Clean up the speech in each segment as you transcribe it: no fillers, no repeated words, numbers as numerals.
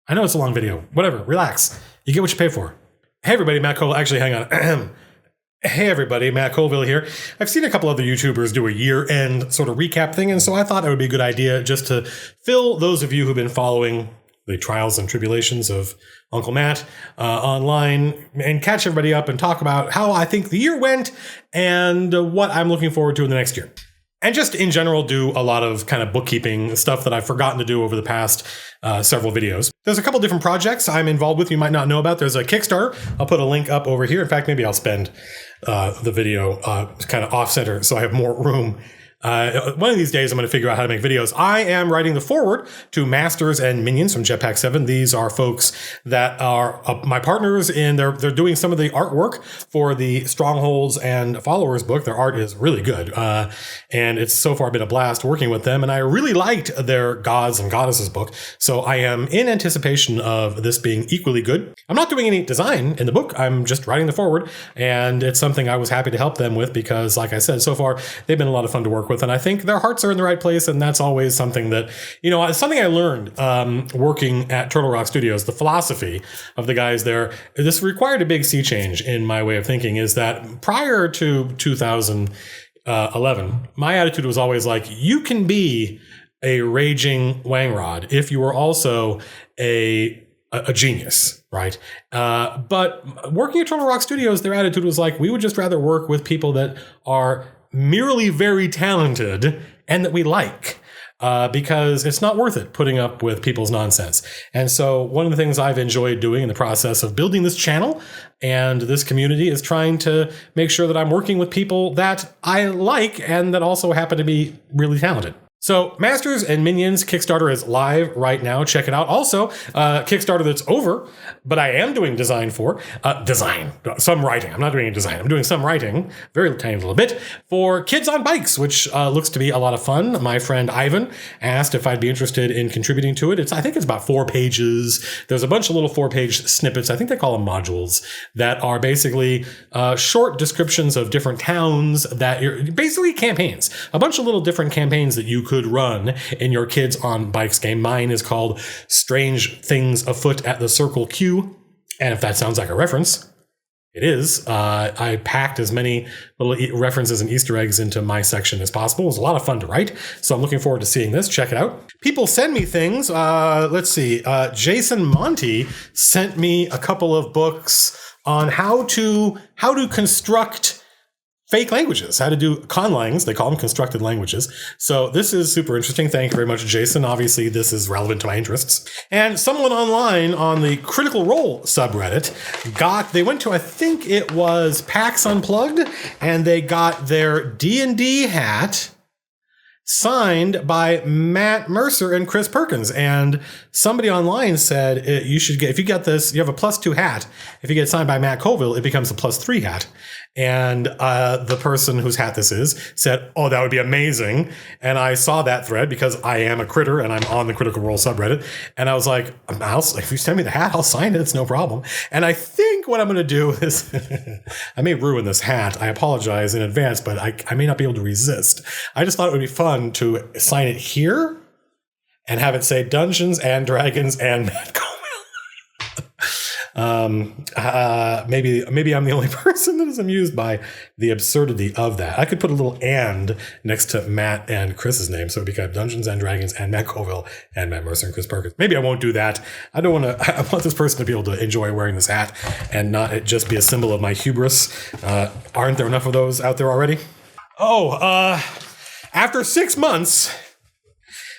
I know it's a long video. Whatever. Relax. You get what you pay for. Hey, everybody. Matt Colville. Actually, hang on. Hey, everybody. Matt Colville here. I've seen a couple other YouTubers do a year-end sort of recap thing, and so I thought it would be a good idea just to fill those of you who've been following the trials and tribulations of Uncle Matt online and catch everybody up and talk about how I think the year went and what I'm looking forward to in the next year. And just in general, do a lot of kind of bookkeeping stuff that I've forgotten to do over the past several videos. There's a couple different projects I'm involved with you might not know about. There's a Kickstarter. I'll put a link up over here. In fact, maybe I'll spend the video kind of off center so I have more room. One of these days, I'm going to figure out how to make videos. I am writing the foreword to Masters and Minions from Jetpack 7. These are folks that are my partners in they're doing some of the artwork for the Strongholds and Followers book. Their art is really good. And it's so far been a blast working with them. And I really liked their Gods and Goddesses book. So I am in anticipation of this being equally good. I'm not doing any design in the book. I'm just writing the foreword. And it's something I was happy to help them with because, like I said, so far, they've been a lot of fun to work with. And I think their hearts are in the right place. And that's always something that, it's something I learned working at Turtle Rock Studios. The philosophy of the guys there, this required a big sea change in my way of thinking, is that prior to 2011, my attitude was always like, you can be a raging Wangrod if you were also a genius, right? But working at Turtle Rock Studios, their attitude was like, we would just rather work with people that are merely very talented and that we like. Because it's not worth it putting up with people's nonsense. And so one of the things I've enjoyed doing in the process of building this channel and this community is trying to make sure that I'm working with people that I like and that also happen to be really talented. So Masters and Minions Kickstarter is live right now. Check it out. Also, Kickstarter that's over, but I am doing design for some writing. I'm not doing any design. I'm doing some writing, very tiny little bit, for Kids on Bikes, which looks to be a lot of fun. My friend Ivan asked if I'd be interested in contributing to it. I think it's about 4 pages. There's a bunch of little 4-page snippets. I think they call them modules that are basically short descriptions of different towns that you're basically campaigns, a bunch of little different campaigns that you could run in your Kids on Bikes game. Mine is called Strange Things Afoot at the Circle Q. And if that sounds like a reference, it is. I packed as many little references and Easter eggs into my section as possible. It was a lot of fun to write. So I'm looking forward to seeing this. Check it out. People send me things. Let's see. Jason Monty sent me a couple of books on how to construct fake languages, how to do conlangs. They call them constructed languages. So this is super interesting. Thank you very much, Jason. Obviously, this is relevant to my interests. And someone online on the Critical Role subreddit they went to, I think it was PAX Unplugged, and they got their D&D hat signed by Matt Mercer and Chris Perkins. And somebody online said you should get, if you get this, you have a +2 hat. If you get signed by Matt Colville, it becomes a +3 hat. And the person whose hat this is said, oh, that would be amazing. And I saw that thread because I am a critter and I'm on the Critical Role subreddit. And I was like, if you send me the hat, I'll sign it. It's no problem. And I think what I'm going to do is, I may ruin this hat. I apologize in advance, but I may not be able to resist. I just thought it would be fun to sign it here and have it say Dungeons and Dragons and Matt Colville. Maybe I'm the only person that is amused by the absurdity of that. I could put a little "and" next to Matt and Chris's name, so it became Dungeons and Dragons and Matt Colville and Matt Mercer and Chris Perkins. Maybe I won't do that. I want this person to be able to enjoy wearing this hat and not it just be a symbol of my hubris. Aren't there enough of those out there already? After 6 months,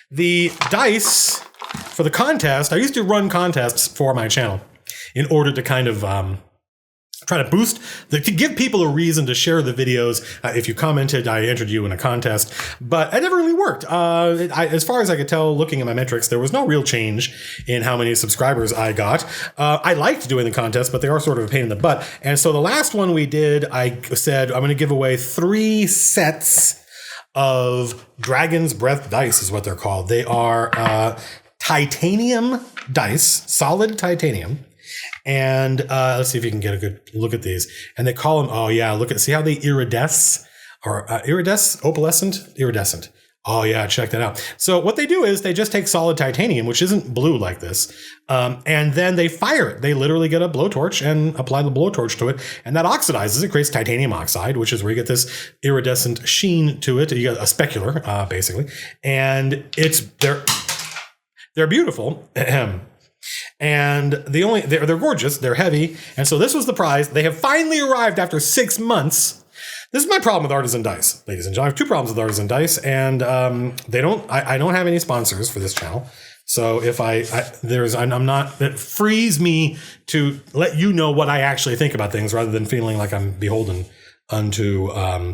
the dice for the contest, I used to run contests for my channel in order to kind of try to boost, to give people a reason to share the videos. If you commented, I entered you in a contest, but it never really worked. As far as I could tell, looking at my metrics, there was no real change in how many subscribers I got. I liked doing the contest, but they are sort of a pain in the butt. And so the last one we did, I said, I'm going to give away 3 sets of Dragon's Breath dice is what they're called. They are titanium dice, solid titanium. And let's see if you can get a good look at these. And they call them, see how they iridesce? Or iridescent? Oh, yeah, check that out. So what they do is they just take solid titanium, which isn't blue like this, and then they fire it. They literally get a blowtorch and apply the blowtorch to it, and that oxidizes. It creates titanium oxide, which is where you get this iridescent sheen to it. You get a specular, basically, and they're beautiful. And they're gorgeous. They're heavy, and so this was the prize. They have finally arrived after 6 months. This is my problem with Artisan Dice, ladies and gentlemen. I have two problems with Artisan Dice, and I don't have any sponsors for this channel. So if it frees me to let you know what I actually think about things rather than feeling like I'm beholden unto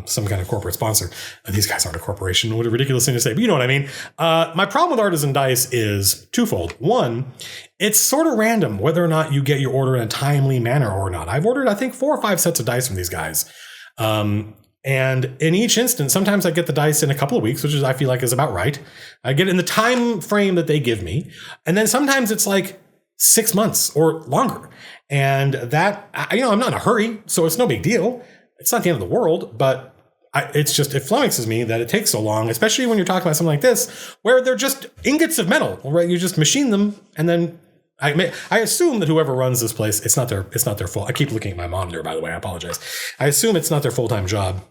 some kind of corporate sponsor. These guys aren't a corporation. What a ridiculous thing to say, but you know what I mean. My problem with Artisan Dice is twofold. One, it's sort of random whether or not you get your order in a timely manner or not. I've ordered, I think, 4 or 5 sets of dice from these guys. And in each instance, sometimes I get the dice in a couple of weeks, which I feel like is about right. I get it in the time frame that they give me. And then sometimes it's like 6 months or longer. And that, I'm not in a hurry, so it's no big deal. It's not the end of the world, but it flummoxes me that it takes so long, especially when you're talking about something like this, where they're just ingots of metal, right? You just machine them, and then I assume that whoever runs this place, it's not their full. I keep looking at my monitor, by the way. I apologize. I assume it's not their full-time job.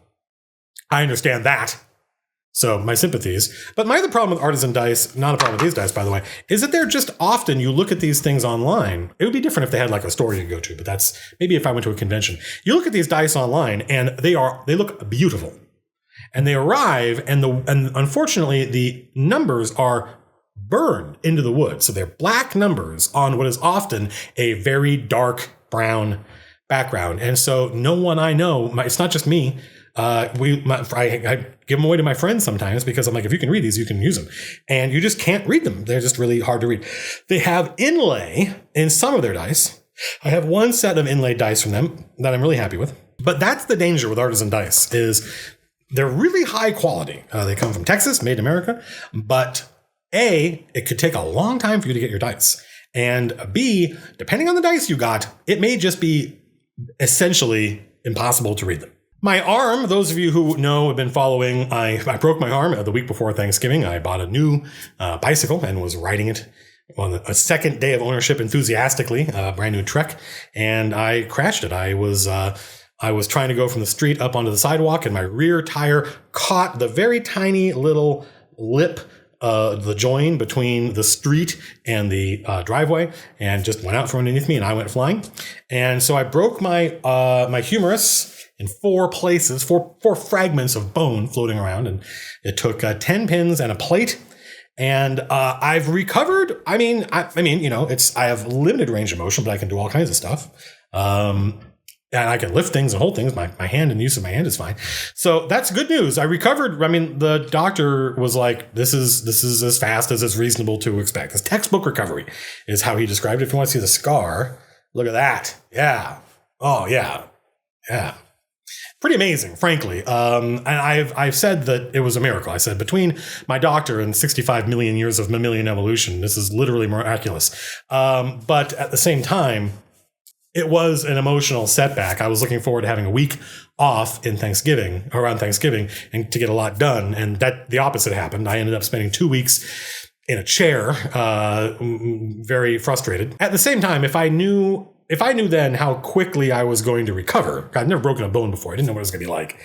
I understand that. So my sympathies. But my other problem with Artisan Dice, not a problem with these dice, by the way, is that they're just often, you look at these things online. It would be different if they had like a store you could go to, but that's maybe if I went to a convention. You look at these dice online and they look beautiful. And they arrive and unfortunately the numbers are burned into the wood. So they're black numbers on what is often a very dark brown background. And so no one I know, it's not just me, I give them away to my friends sometimes because I'm like, if you can read these, you can use them. And you just can't read them. They're just really hard to read. They have inlay in some of their dice. I have one set of inlaid dice from them that I'm really happy with. But that's the danger with Artisan Dice is they're really high quality. They come from Texas, made in America. But A, it could take a long time for you to get your dice. And B, depending on the dice you got, it may just be essentially impossible to read them. My arm, those of you who know have been following, I broke my arm the week before Thanksgiving. I bought a new bicycle and was riding it on a second day of ownership enthusiastically, a brand new Trek, and I crashed it. I was trying to go from the street up onto the sidewalk, and my rear tire caught the very tiny little lip, the join between the street and the driveway, and just went out from underneath me, and I went flying. And so I broke my humerus in 4 places, four fragments of bone floating around, and it took 10 pins and a plate. And I've recovered. I have limited range of motion, but I can do all kinds of stuff. And I can lift things and hold things. My hand and use of my hand is fine. So that's good news. I recovered. I mean, the doctor was like, this is as fast as it's reasonable to expect. This textbook recovery is how he described it. If you want to see the scar, look at that. Yeah. Oh, yeah. Yeah. Pretty amazing, frankly. And I've said that it was a miracle. I said between my doctor and 65 million years of mammalian evolution, this is literally miraculous. But at the same time, it was an emotional setback. I was looking forward to having a week off around Thanksgiving, and to get a lot done. And the opposite happened. I ended up spending 2 weeks in a chair, very frustrated. At the same time, if I knew then how quickly I was going to recover, I'd never broken a bone before. I didn't know what it was going to be like.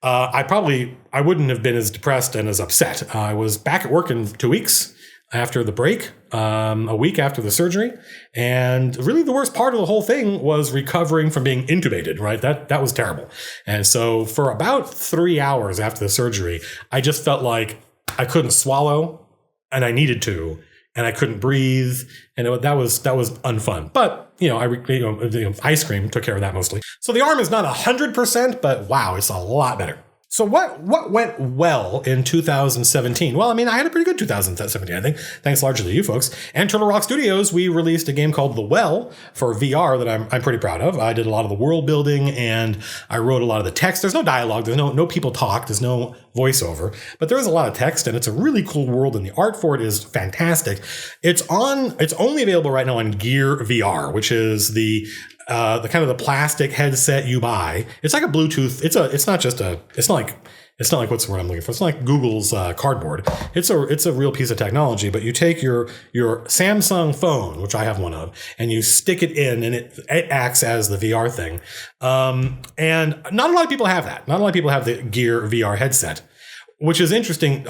I wouldn't have been as depressed and as upset. I was back at work in 2 weeks after the break, a week after the surgery. And really the worst part of the whole thing was recovering from being intubated, right? That was terrible. And so for about 3 hours after the surgery, I just felt like I couldn't swallow and I needed to, and I couldn't breathe. And that was unfun. But ice cream took care of that mostly. So the arm is not 100%, but wow, it's a lot better. So what went well in 2017? Well, I had a pretty good 2017, I think, thanks largely to you folks. And Turtle Rock Studios, we released a game called The Well for VR that I'm pretty proud of. I did a lot of the world building and I wrote a lot of the text. There's no dialogue. There's no people talk. There's no voiceover, but there is a lot of text, and it's a really cool world, and the art for it is fantastic. It's only available right now on Gear VR, which is the kind of the plastic headset you buy. It's like a Bluetooth. It's not like what's the word I'm looking for? It's not like Google's cardboard. It's a real piece of technology, but you take your Samsung phone, which I have one of, and you stick it in, and it acts as the VR thing. And not a lot of people have that. Not a lot of people have the Gear VR headset, which is interesting.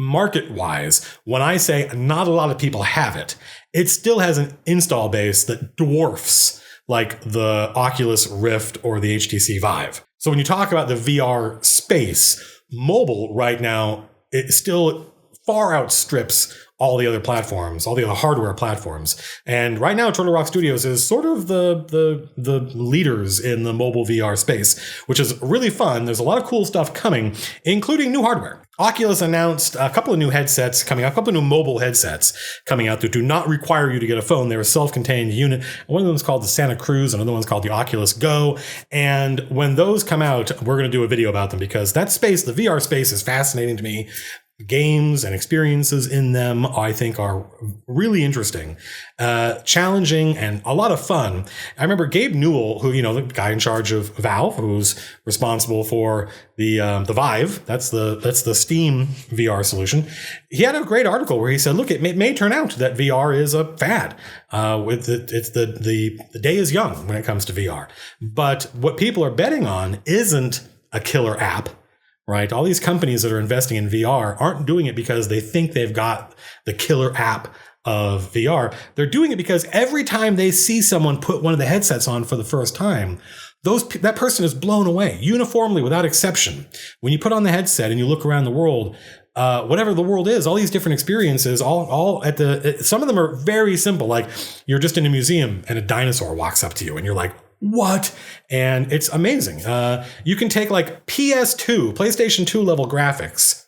Market-wise, when I say not a lot of people have it, it still has an install base that dwarfs like the Oculus Rift or the HTC Vive. So when you talk about the VR space, mobile right now, it still far outstrips all the other platforms, all the other hardware platforms. And right now, Turtle Rock Studios is sort of the leaders in the mobile VR space, which is really fun. There's a lot of cool stuff coming, including new hardware. Oculus announced a couple of new headsets coming out, a couple of new mobile headsets coming out that do not require you to get a phone. They're a self-contained unit. One of them is called the Santa Cruz, another one's called the Oculus Go. And when those come out, we're going to do a video about them because that space, the VR space, is fascinating to me. Games and experiences in them, I think, are really interesting, challenging, and a lot of fun. I remember Gabe Newell, who, the guy in charge of Valve, who's responsible for the Vive. That's the Steam VR solution. He had a great article where he said, "Look, it may turn out that VR is a fad. The day is young when it comes to VR, but what people are betting on isn't a killer app." Right? All these companies that are investing in VR aren't doing it because they think they've got the killer app of VR. They're doing it because every time they see someone put one of the headsets on for the first time, that person is blown away, uniformly, without exception. When you put on the headset and you look around the world, whatever the world is, all these different experiences, some of them are very simple. Like you're just in a museum and a dinosaur walks up to you and you're like, what? And it's amazing. You can take like PlayStation 2 level graphics,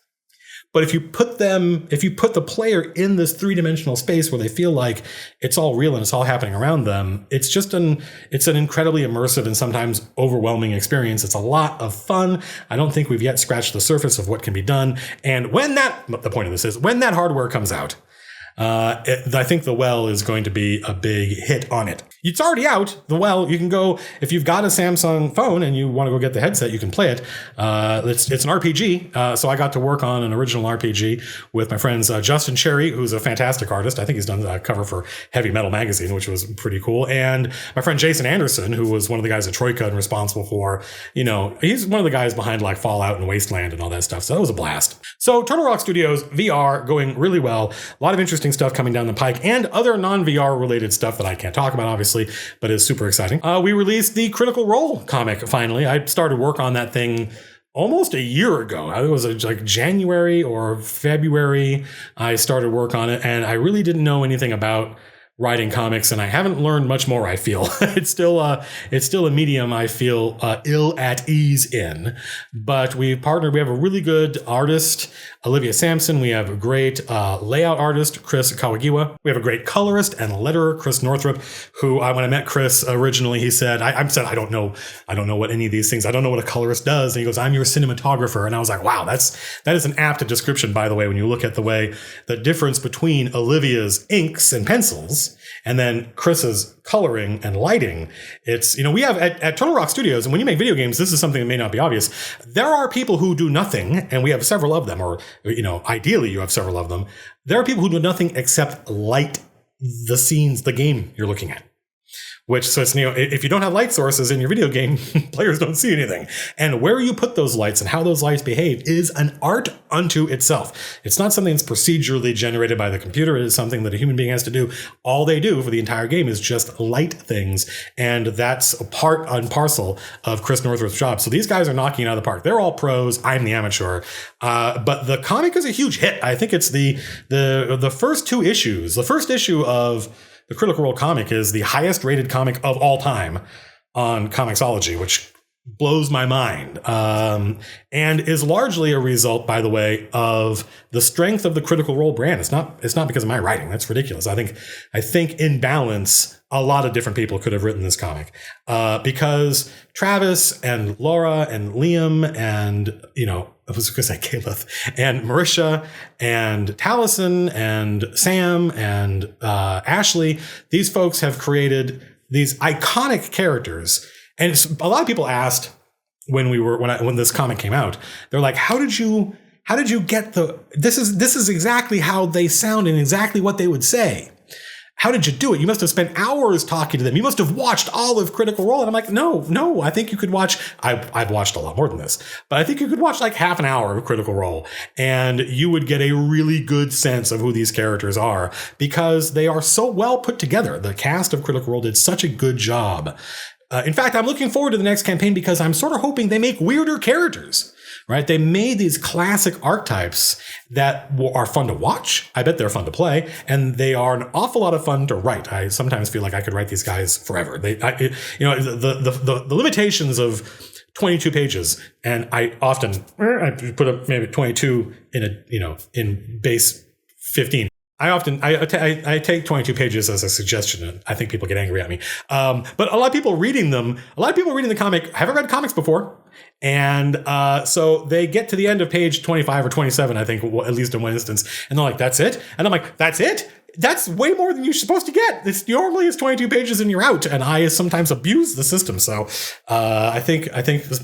but if you put the player in this three-dimensional space where they feel like it's all real and it's all happening around them, it's an incredibly immersive and sometimes overwhelming experience. It's a lot of fun. I don't think we've yet scratched the surface of what can be done. And the point of this is when that hardware comes out, I think the Well is going to be a big hit on it. It's already out. The Well, you can go, if you've got a Samsung phone and you want to go get the headset, you can play it. It's an RPG. So I got to work on an original RPG with my friends Justin Cherry, who's a fantastic artist. I think he's done a cover for Heavy Metal Magazine, which was pretty cool. And my friend Jason Anderson, who was one of the guys at Troika and responsible for, he's one of the guys behind like Fallout and Wasteland and all that stuff. So that was a blast. So Turtle Rock Studios VR going really well. A lot of interesting stuff coming down the pike and other non-VR related stuff that I can't talk about, obviously, but is super exciting. We released the Critical Role comic finally. I started work on that thing almost a year ago. It was like January or February. I started work on it, and I really didn't know anything about writing comics, and I haven't learned much more, I feel. It's still a medium I feel ill at ease in. But we've partnered. We have a really good artist, Olivia Sampson. We have a great layout artist, Chris Kawagiwa. We have a great colorist and letterer, Chris Northrup, who when I met Chris originally, he said, I said, I don't know what any of these things, I don't know what a colorist does. And he goes, I'm your cinematographer. And I was like, wow, that is an apt description, by the way, when you look at the way the difference between Olivia's inks and pencils and then Chris's coloring and lighting. It's, we have at Turtle Rock Studios, and when you make video games, this is something that may not be obvious. There are people who do nothing, and we have several of them, or, ideally you have several of them. There are people who do nothing except light the scenes, the game you're looking at. So it's, if you don't have light sources in your video game, players don't see anything. And where you put those lights and how those lights behave is an art unto itself. It's not something that's procedurally generated by the computer. It is something that a human being has to do. All they do for the entire game is just light things. And that's a part and parcel of Chris Northrup's job. So these guys are knocking it out of the park. They're all pros. I'm the amateur. But the comic is a huge hit. I think it's the first two issues. The first issue of the Critical Role comic is the highest rated comic of all time on Comixology, which blows my mind, and is largely a result, by the way, of the strength of the Critical Role brand. It's not because of my writing. That's ridiculous. I think in balance, a lot of different people could have written this comic, because Travis and Laura and Liam and, I was going to say Caleb and Marisha and Taliesin and Sam and Ashley, these folks have created these iconic characters. And a lot of people asked when this comic came out, they're like, how did you get this is exactly how they sound and exactly what they would say. How did you do it? You must have spent hours talking to them. You must have watched all of Critical Role. And I'm like, no, I think you could watch, I've watched a lot more than this, but I think you could watch like half an hour of Critical Role and you would get a really good sense of who these characters are because they are so well put together. The cast of Critical Role did such a good job. In fact, I'm looking forward to the next campaign because I'm sort of hoping they make weirder characters. Right? They made these classic archetypes that are fun to watch. I bet they're fun to play, and they are an awful lot of fun to write. I sometimes feel like I could write these guys forever. The limitations of 22 pages, and I put up maybe 22 in base 15. I take 22 pages as a suggestion, and I think people get angry at me. But a lot of people reading the comic haven't read comics before. And so they get to the end of page 25 or 27, I think, at least in one instance. And they're like, that's it? And I'm like, that's it? That's way more than you're supposed to get. It's normally it's 22 pages and you're out. And I sometimes abuse the system. So I think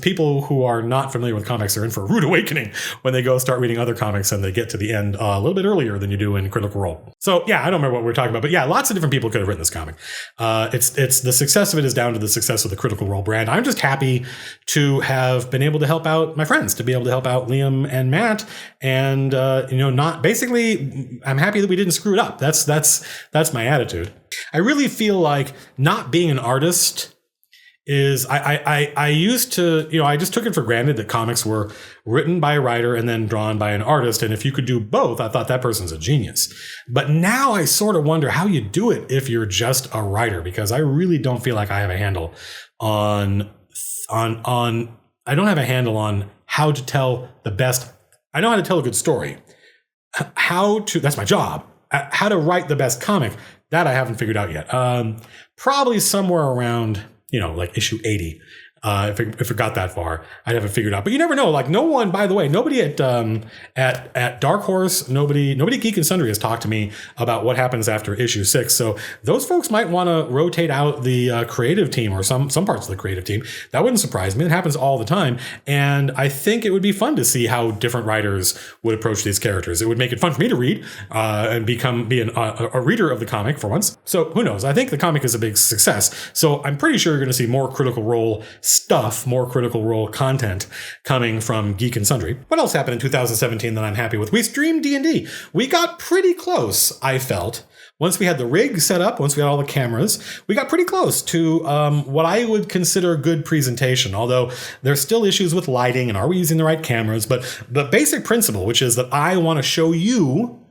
people who are not familiar with comics are in for a rude awakening when they go start reading other comics and they get to the end a little bit earlier than you do in Critical Role. So yeah, I don't remember what we're talking about, but yeah, lots of different people could have written this comic. It's the success of it is down to the success of the Critical Role brand. I'm just happy to have been able to help out my friends, to be able to help out Liam and Matt, and not basically. I'm happy that we didn't screw it up. That's my attitude. I really feel like not being an artist is I used to, I just took it for granted that comics were written by a writer and then drawn by an artist. And if you could do both, I thought that person's a genius. But now I sort of wonder how you do it if you're just a writer, because I really don't feel like I have a handle on I don't have a handle on how to tell the best. I know how to tell a good story. That's my job. How to write the best comic, that I haven't figured out yet. Probably somewhere around, like issue 80. If it got that far, I'd have it figured out. But you never know. Like no one, by the way, nobody at Dark Horse, nobody Geek and Sundry has talked to me about what happens after issue 6. So those folks might want to rotate out the creative team or some parts of the creative team. That wouldn't surprise me. It happens all the time. And I think it would be fun to see how different writers would approach these characters. It would make it fun for me to read and be a reader of the comic for once. So who knows? I think the comic is a big success. So I'm pretty sure you're going to see more Critical Role stuff, more Critical Role content coming from Geek and Sundry. What else happened in 2017 that I'm happy with? We streamed D&D. We got pretty close, I felt. Once we had the rig set up, once we had all the cameras, we got pretty close to what I would consider good presentation, although there's still issues with lighting and are we using the right cameras, but the basic principle, which is that I want to show you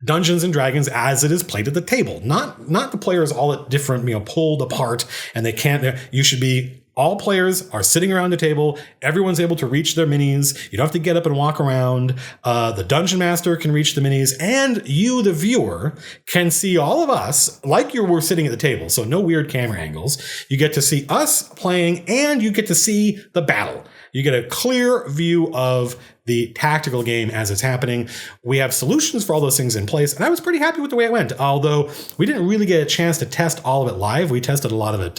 Dungeons and Dragons as it is played at the table, not the players all at different, pulled apart, and they can't. You should be. All players are sitting around the table. Everyone's able to reach their minis. You don't have to get up and walk around. The Dungeon Master can reach the minis, and you, the viewer, can see all of us like we're sitting at the table. So no weird camera angles. You get to see us playing, and you get to see the battle. You get a clear view of the tactical game as it's happening. We have solutions for all those things in place, and I was pretty happy with the way it went. Although we didn't really get a chance to test all of it live. We tested a lot of it,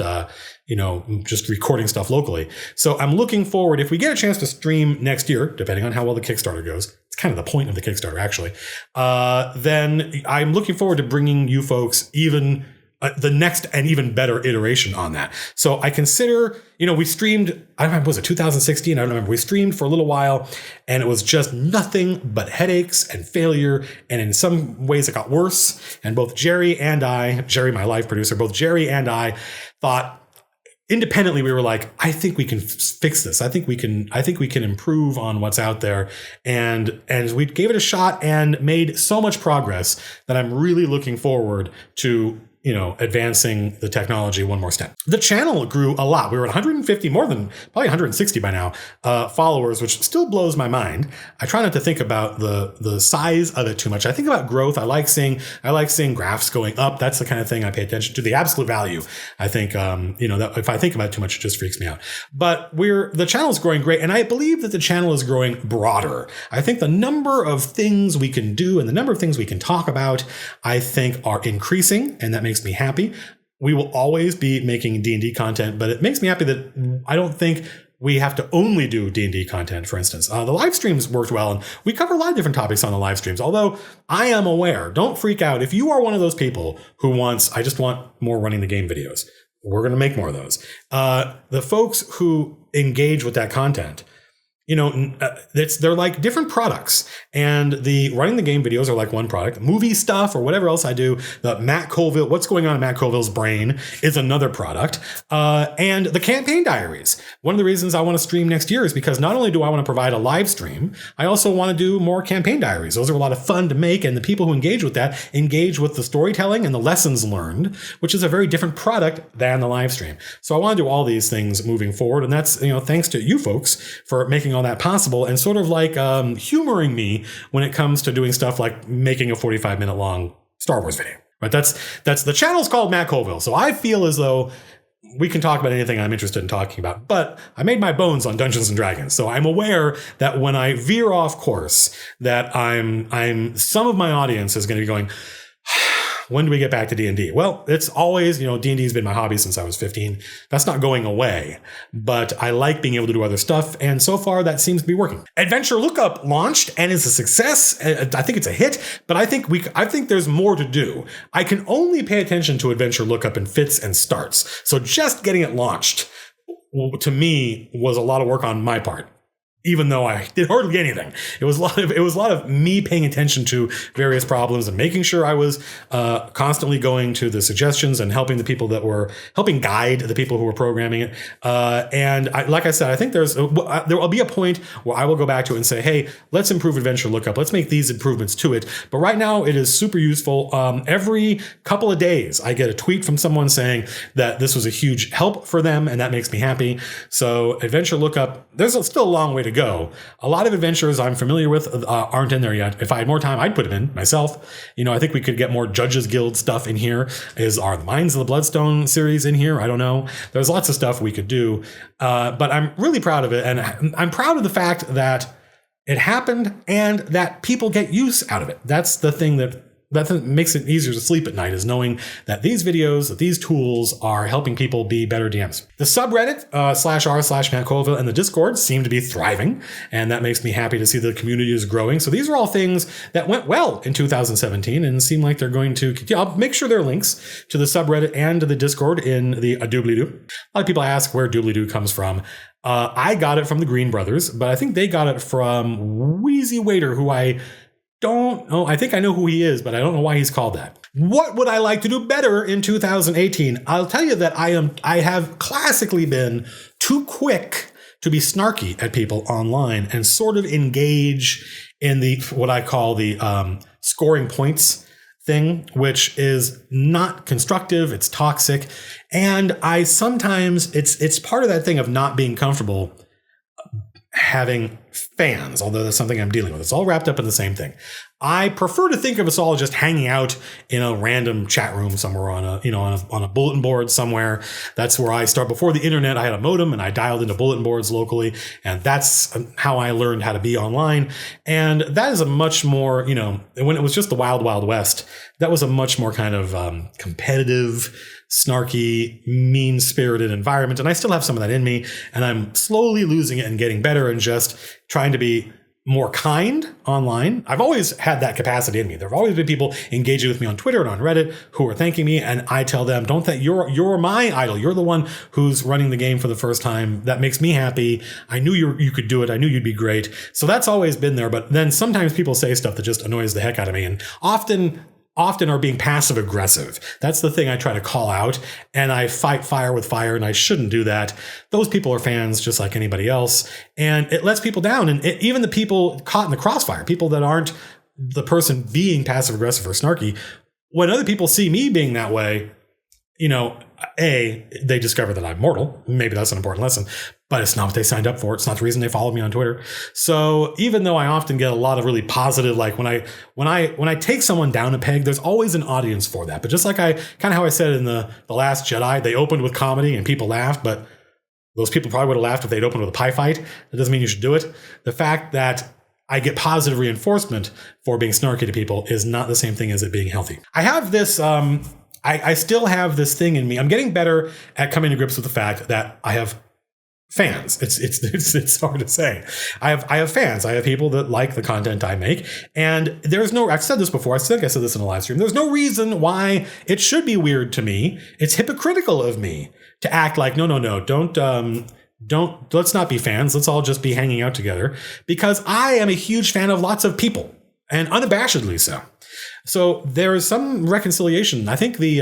just recording stuff locally. So I'm looking forward, if we get a chance to stream next year, depending on how well the Kickstarter goes, it's kind of the point of the Kickstarter actually, then I'm looking forward to bringing you folks even the next and even better iteration on that. So I consider, we streamed, I don't remember, was it 2016? I don't remember. We streamed for a little while and it was just nothing but headaches and failure. And in some ways it got worse. And both Jerry, my live producer, both Jerry and I thought independently, we were like, I think we can fix this. I think we can improve on what's out there. And we gave it a shot and made so much progress that I'm really looking forward to advancing the technology one more step. The channel grew a lot. We were at 150, more than probably 160 by now, followers, which still blows my mind. I try not to think about the size of it too much. I think about growth. I like seeing graphs going up. That's the kind of thing I pay attention to. The absolute value. I think, that if I think about it too much, it just freaks me out. But the channel's growing great. And I believe that the channel is growing broader. I think the number of things we can do and the number of things we can talk about, I think are increasing. And that makes me happy. we will always be making D&D content, but it makes me happy that I don't think we have to only do D&D content, for instance. The live streams worked well, and we cover a lot of different topics on the live streams. Although I am aware, don't freak out. If you are one of those people who wants, I just want more running the game videos, we're going to make more of those. The folks who engage with that content, they're like different products, and the running the game videos are like one product. Movie stuff or whatever else I do, the Matt Colville, what's going on in Matt Colville's brain is another product. And the campaign diaries. One of the reasons I want to stream next year is because not only do I want to provide a live stream, I also want to do more campaign diaries. Those are a lot of fun to make, and the people who engage with that engage with the storytelling and the lessons learned, which is a very different product than the live stream. So I want to do all these things moving forward, and that's thanks to you folks for making all that possible and sort of like humoring me when it comes to doing stuff like making a 45-minute long Star Wars video. Right? That's the channel's called Matt Colville, so I feel as though we can talk about anything I'm interested in talking about. But I made my bones on Dungeons and Dragons, so I'm aware that when I veer off course, that I'm some of my audience is going to be going, when do we get back to D&D? Well, it's always, D&D has been my hobby since I was 15. That's not going away, but I like being able to do other stuff. And so far that seems to be working. Adventure Lookup launched and is a success. I think it's a hit, but I think there's more to do. I can only pay attention to Adventure Lookup in fits and starts. So just getting it launched to me was a lot of work on my part. Even though I did hardly anything, it was a lot of me paying attention to various problems and making sure I was constantly going to the suggestions and helping the people that were helping guide the people who were programming it. Like I said, I think there will be a point where I will go back to it and say, hey, let's improve Adventure Lookup. Let's make these improvements to it. But right now it is super useful. Every couple of days, I get a tweet from someone saying that this was a huge help for them, and that makes me happy. So Adventure Lookup, there's still a long way to go. A lot of adventures I'm familiar with aren't in there yet. If I had more time, I'd put them in myself. I think we could get more Judges Guild stuff in here. Are the Mines of the Bloodstone series in here? I don't know. There's lots of stuff we could do. But I'm really proud of it. And I'm proud of the fact that it happened and that people get use out of it. That's the thing that makes it easier to sleep at night, is knowing that these videos, that these tools are helping people be better DMs. The subreddit /r/Matt Colville and the Discord seem to be thriving, and that makes me happy to see the community is growing. So these are all things that went well in 2017 and seem like they're going to continue. I'll make sure there are links to the subreddit and to the Discord in the doobly-doo. A lot of people ask where doobly-doo comes from. I got it from the Green Brothers, but I think they got it from Wheezy Waiter, who I don't know. I think I know who he is, but I don't know why he's called that. What would I like to do better in 2018? I'll tell you that I have classically been too quick to be snarky at people online and sort of engage in what I call the scoring points thing, which is not constructive. It's toxic. And I sometimes, it's part of that thing of not being comfortable having fans, although that's something I'm dealing with. It's all wrapped up in the same thing. I prefer to think of us all just hanging out in a random chat room somewhere on a bulletin board somewhere. That's where I start. Before the internet, I had a modem and I dialed into bulletin boards locally, and that's how I learned how to be online. And that is a much more, when it was just the wild, wild west, that was a much more kind of competitive, snarky, mean-spirited environment. And I still have some of that in me, and I'm slowly losing it and getting better and just trying to be more kind online. I've always had that capacity in me. There have always been people engaging with me on Twitter and on Reddit who are thanking me, and I tell them, don't think you're my idol. You're the one who's running the game for the first time. That makes me happy. I knew you could do it. I knew you'd be great. So that's always been there. But then sometimes people say stuff that just annoys the heck out of me, and often are being passive aggressive. That's the thing I try to call out, and I fight fire with fire, and I shouldn't do that. Those people are fans just like anybody else, and it lets people down. And even the people caught in the crossfire, people that aren't the person being passive aggressive or snarky, when other people see me being that way, they discover that I'm mortal. Maybe that's an important lesson, but it's not what they signed up for. It's not the reason they followed me on Twitter. So even though I often get a lot of really positive, like when I take someone down a peg, there's always an audience for that. But just like how I said in the Last Jedi, they opened with comedy and people laughed, but those people probably would have laughed if they'd opened with a pie fight. That doesn't mean you should do it. The fact that I get positive reinforcement for being snarky to people is not the same thing as it being healthy. I have this I still have this thing in me. I'm getting better at coming to grips with the fact that I have fans. It's hard to say. I have fans. I have people that like the content I make. And there's no, I've said this before. I think I said this in a live stream. There's no reason why it should be weird to me. It's hypocritical of me to act like, no, let's not be fans. Let's all just be hanging out together, because I am a huge fan of lots of people, and unabashedly so. So there is some reconciliation. I think the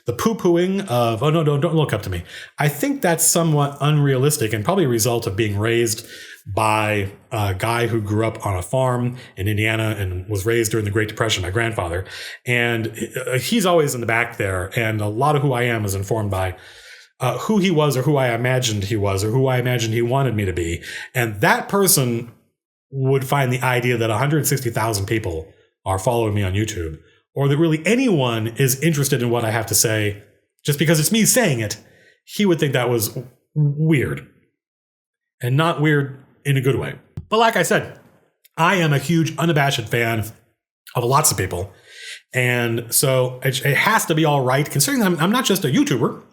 poo-pooing of, oh no, don't look up to me. I think that's somewhat unrealistic and probably a result of being raised by a guy who grew up on a farm in Indiana and was raised during the Great Depression, my grandfather. And he's always in the back there. And a lot of who I am is informed by who he was, or who I imagined he was, or who I imagined he wanted me to be. And that person would find the idea that 160,000 people are following me on YouTube, or that really anyone is interested in what I have to say just because it's me saying it, he would think that was weird, and not weird in a good way. But like I said, I am a huge unabashed fan of lots of people. And so it has to be all right, considering that I'm not just a YouTuber.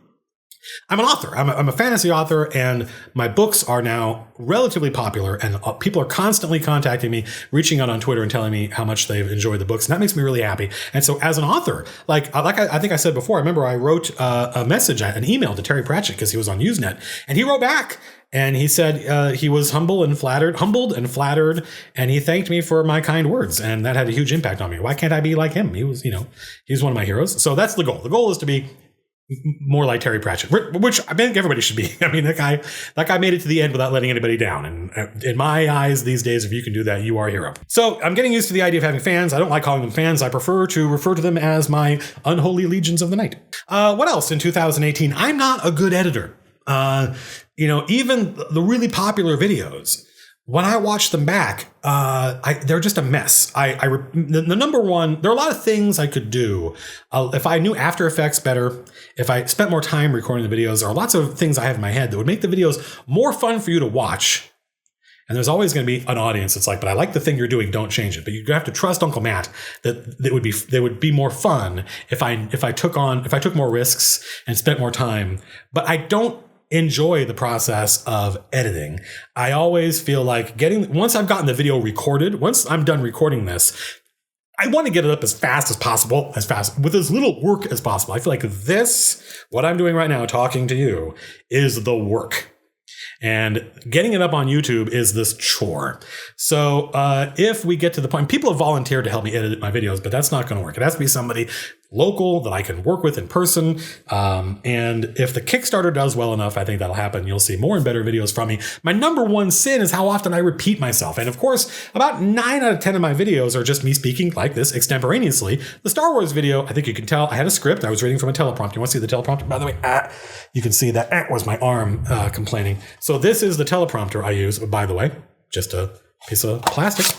I'm an author. I'm a fantasy author, and my books are now relatively popular, and people are constantly contacting me, reaching out on Twitter and telling me how much they've enjoyed the books. And that makes me really happy. And so as an author, like I think I said before, I remember I wrote a message, an email to Terry Pratchett, because he was on Usenet, and he wrote back. And he said he was humbled and flattered, and he thanked me for my kind words. And that had a huge impact on me. Why can't I be like him? He was, he's one of my heroes. So that's the goal. The goal is to be more like Terry Pratchett, which I think everybody should be. I mean, that guy made it to the end without letting anybody down. And in my eyes these days, if you can do that, you are a hero. So I'm getting used to the idea of having fans. I don't like calling them fans. I prefer to refer to them as my unholy legions of the night. What else in 2018? I'm not a good editor. Even the really popular videos, when I watch them back, they're just a mess. The number one, there are a lot of things I could do. If I knew After Effects better, if I spent more time recording the videos, there are lots of things I have in my head that would make the videos more fun for you to watch. And there's always going to be an audience that's like, but I like the thing you're doing, don't change it. But you have to trust Uncle Matt that they would be more fun if I took more risks and spent more time. But I don't enjoy the process of editing. I always feel like once I've gotten the video recorded, once I'm done recording this, I want to get it up as fast as possible, with as little work as possible. I feel like what I'm doing right now, talking to you, is the work. And getting it up on YouTube is this chore. So if we get to the point, people have volunteered to help me edit my videos, but that's not going to work. It has to be somebody local that I can work with in person. And if the Kickstarter does well enough, I think that'll happen. You'll see more and better videos from me. My number one sin is how often I repeat myself. And of course, about 9 out of 10 of my videos are just me speaking like this extemporaneously. The Star Wars video, I think you can tell I had a script. I was reading from a teleprompter. You want to see the teleprompter? By the way, you can see that was my arm complaining. So this is the teleprompter I use, by the way, just a piece of plastic.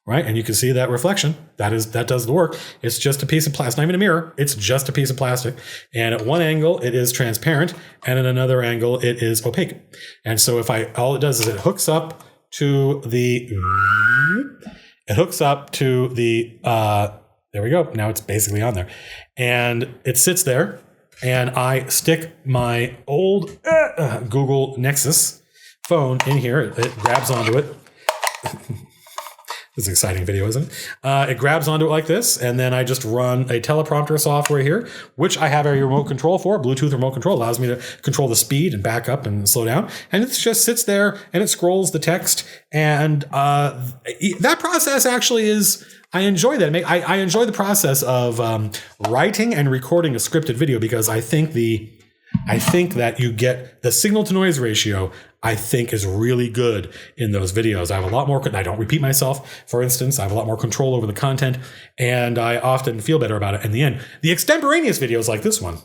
Right, and you can see that reflection. That does the work. It's just a piece of plastic, not even a mirror. It's just a piece of plastic. And at one angle, it is transparent, and at another angle, it is opaque. And so all it does is it hooks up to the. There we go. Now it's basically on there, and it sits there. And I stick my old Google Nexus phone in here. It grabs onto it. This is an exciting video, isn't it? It grabs onto it like this, and then I just run a teleprompter software here, which I have a remote control for. Bluetooth remote control allows me to control the speed and back up and slow down. And it just sits there, and it scrolls the text. And that process actually I enjoy that. I enjoy the process of writing and recording a scripted video, because I think that you get the signal to noise ratio, I think, is really good in those videos. I have a lot more, I don't repeat myself, for instance. I have a lot more control over the content, and I often feel better about it in the end. The extemporaneous videos like this one,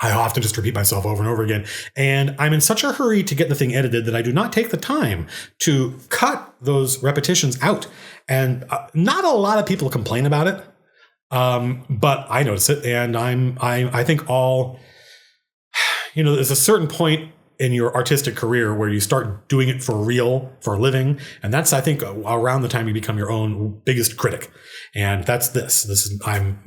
I often just repeat myself over and over again. And I'm in such a hurry to get the thing edited that I do not take the time to cut those repetitions out. And not a lot of people complain about it, but I notice it. And I think there's a certain point in your artistic career where you start doing it for real, for a living. And that's, I think, around the time you become your own biggest critic. And that's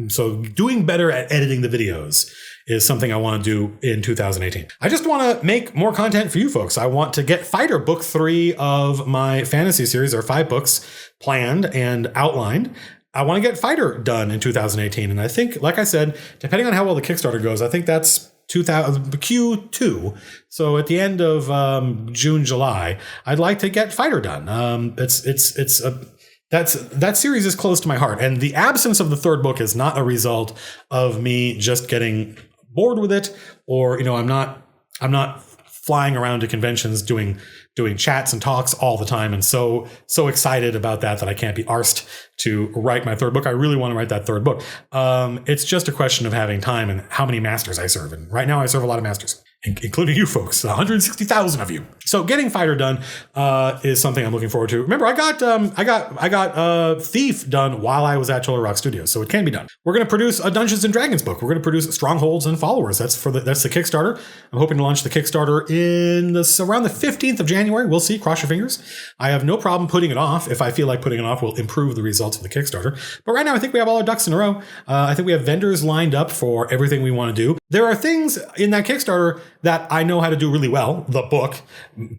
so doing better at editing the videos is something I want to do in 2018. I just want to make more content for you folks. I want to get Fighter book 3 of my fantasy series. There are 5 books planned and outlined. I want to get Fighter done in 2018. And I think, like I said, depending on how well the Kickstarter goes, I think that's Q2. So at the end of June, July, I'd like to get Fighter done. That series is close to my heart. And the absence of the 3rd book is not a result of me just getting bored with it, or, I'm not flying around to conventions doing chats and talks all the time and so excited about that I can't be arsed to write my 3rd book. I really want to write that 3rd book. It's just a question of having time and how many masters I serve. And right now I serve a lot of masters, including you folks, 160,000 of you. So getting Fighter done is something I'm looking forward to. Remember, I got Thief done while I was at Cholo Rock Studios, so it can be done. We're going to produce a Dungeons and Dragons book. We're going to produce Strongholds and Followers. That's the Kickstarter. I'm hoping to launch the Kickstarter around the 15th of January. We'll see. Cross your fingers. I have no problem putting it off. If I feel like putting it off will improve the results of the Kickstarter. But right now, I think we have all our ducks in a row. I think we have vendors lined up for everything we want to do. There are things in that Kickstarter that I know how to do really well. The book,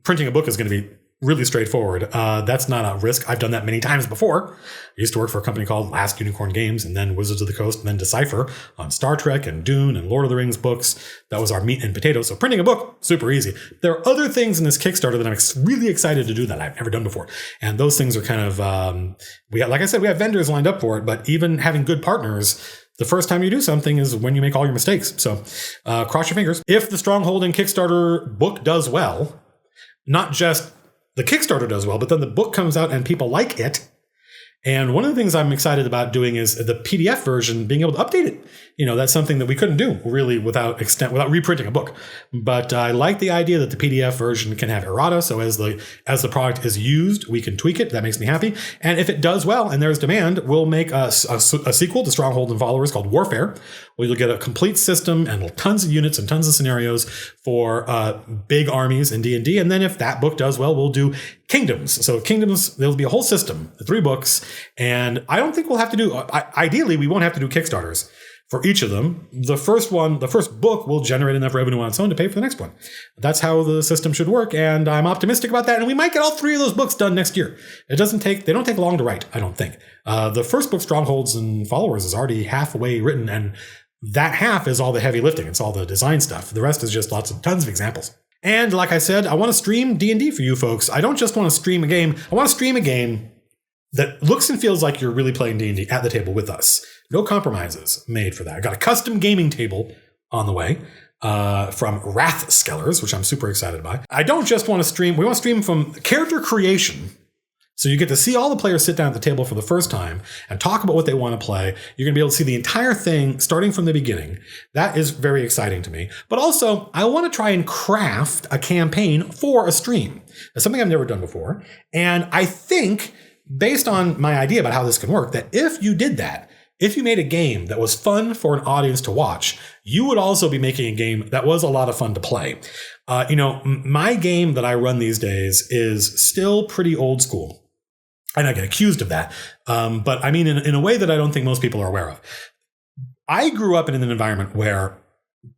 printing a book is going to be really straightforward. That's not a risk. I've done that many times before. I used to work for a company called Last Unicorn Games, and then Wizards of the Coast, and then Decipher on Star Trek and Dune and Lord of the Rings books. That was our meat and potatoes. So printing a book, super easy. There are other things in this Kickstarter that I'm really excited to do that I've never done before. And those things are kind of, like I said, we have vendors lined up for it, but even having good partners, the first time you do something is when you make all your mistakes. So cross your fingers. If the Stronghold and Kickstarter book does well, not just the Kickstarter does well, but then the book comes out and people like it. And one of the things I'm excited about doing is the PDF version, being able to update it. That's something that we couldn't do really without reprinting a book. But I like the idea that the PDF version can have errata. So as the product is used, we can tweak it. That makes me happy. And if it does well and there's demand, we'll make a sequel to Stronghold and Followers called Warfare, where you'll get a complete system and tons of units and tons of scenarios for big armies in D&D. And then if that book does well, we'll do Kingdoms. So Kingdoms, there'll be a whole system, 3 books. And I don't think we'll have to do, ideally, we won't have to do Kickstarters for each of them. The first book will generate enough revenue on its own to pay for the next one. That's how the system should work. And I'm optimistic about that. And we might get all 3 of those books done next year. They don't take long to write, I don't think. The first book, Strongholds and Followers, is already halfway written. And that half is all the heavy lifting. It's all the design stuff. The rest is just tons of examples. And like I said, I want to stream D&D for you folks. I don't just want to stream a game. I want to stream a game that looks and feels like you're really playing D&D at the table with us. No compromises made for that. I got a custom gaming table on the way from Wrathskellers, which I'm super excited by. I don't just want to stream. We want to stream from character creation. So you get to see all the players sit down at the table for the first time and talk about what they want to play. You're going to be able to see the entire thing starting from the beginning. That is very exciting to me. But also, I want to try and craft a campaign for a stream. That's something I've never done before. And I think, based on my idea about how this can work, that if you did that, if you made a game that was fun for an audience to watch, you would also be making a game that was a lot of fun to play. My game that I run these days is still pretty old school. And I get accused of that. But I mean, in a way that I don't think most people are aware of. I grew up in an environment where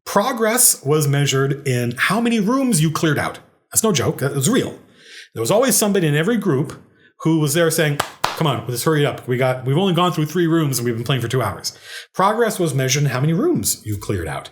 progress was measured in how many rooms you cleared out. That's no joke. That was real. There was always somebody in every group who was there saying, come on, let's hurry it up. We've only gone through 3 rooms and we've been playing for 2 hours. Progress was measured in how many rooms you cleared out.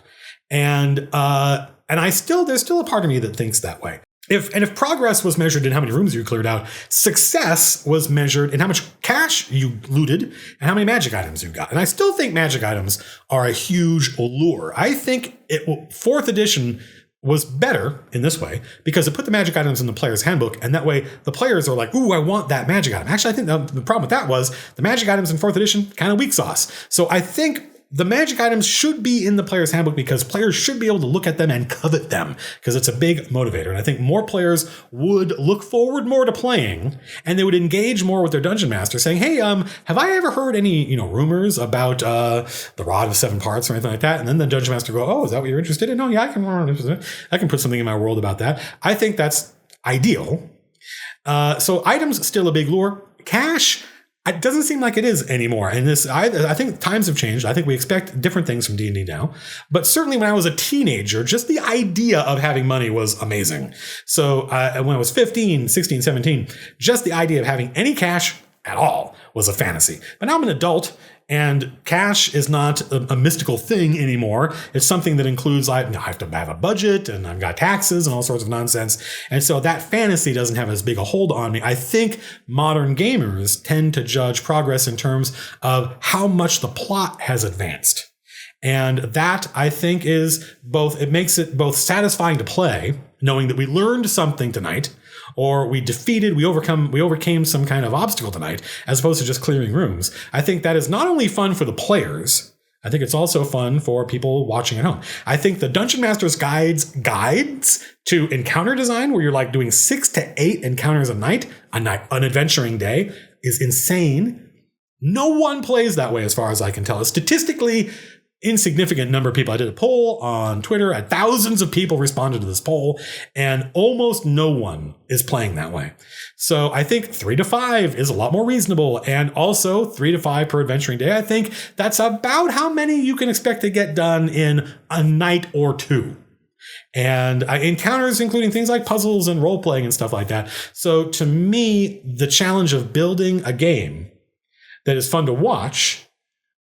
And there's still a part of me that thinks that way. If progress was measured in how many rooms you cleared out, success was measured in how much cash you looted and how many magic items you got. And I still think magic items are a huge allure. I think 4th edition was better in this way because it put the magic items in the player's handbook, and that way the players are like, ooh, I want that magic item. Actually, I think the problem with that was the magic items in 4th edition, kind of weak sauce. So I think the magic items should be in the player's handbook because players should be able to look at them and covet them because it's a big motivator. And I think more players would look forward more to playing and they would engage more with their dungeon master saying, hey, have I ever heard any, rumors about the Rod of Seven Parts or anything like that? And then the dungeon master go, oh, is that what you're interested in? Oh, yeah, I can put something in my world about that. I think that's ideal. So items still a big lure. Cash, it doesn't seem like it is anymore. And I think times have changed. I think we expect different things from D&D now. But certainly when I was a teenager, just the idea of having money was amazing. So when I was 15, 16, 17, just the idea of having any cash at all was a fantasy. But now I'm an adult and cash is not a mystical thing anymore. It's something that includes, I have to have a budget and I've got taxes and all sorts of nonsense. And so that fantasy doesn't have as big a hold on me. I think modern gamers tend to judge progress in terms of how much the plot has advanced. And that I think is it makes it both satisfying to play, knowing that we learned something tonight, or we overcame some kind of obstacle tonight, as opposed to just clearing rooms. I think that is not only fun for the players, I think it's also fun for people watching at home. I think the Dungeon Master's guides to encounter design, where you're like doing 6 to 8 encounters a night, an adventuring day, is insane. No one plays that way as far as I can tell. A statistically insignificant number of people. I did a poll on Twitter, and thousands of people responded to this poll, and almost no one is playing that way. So I think 3 to 5 is a lot more reasonable, and also 3 to 5 per adventuring day. I think that's about how many you can expect to get done in a night or two. And encounters, including things like puzzles and role playing and stuff like that. So to me, the challenge of building a game that is fun to watch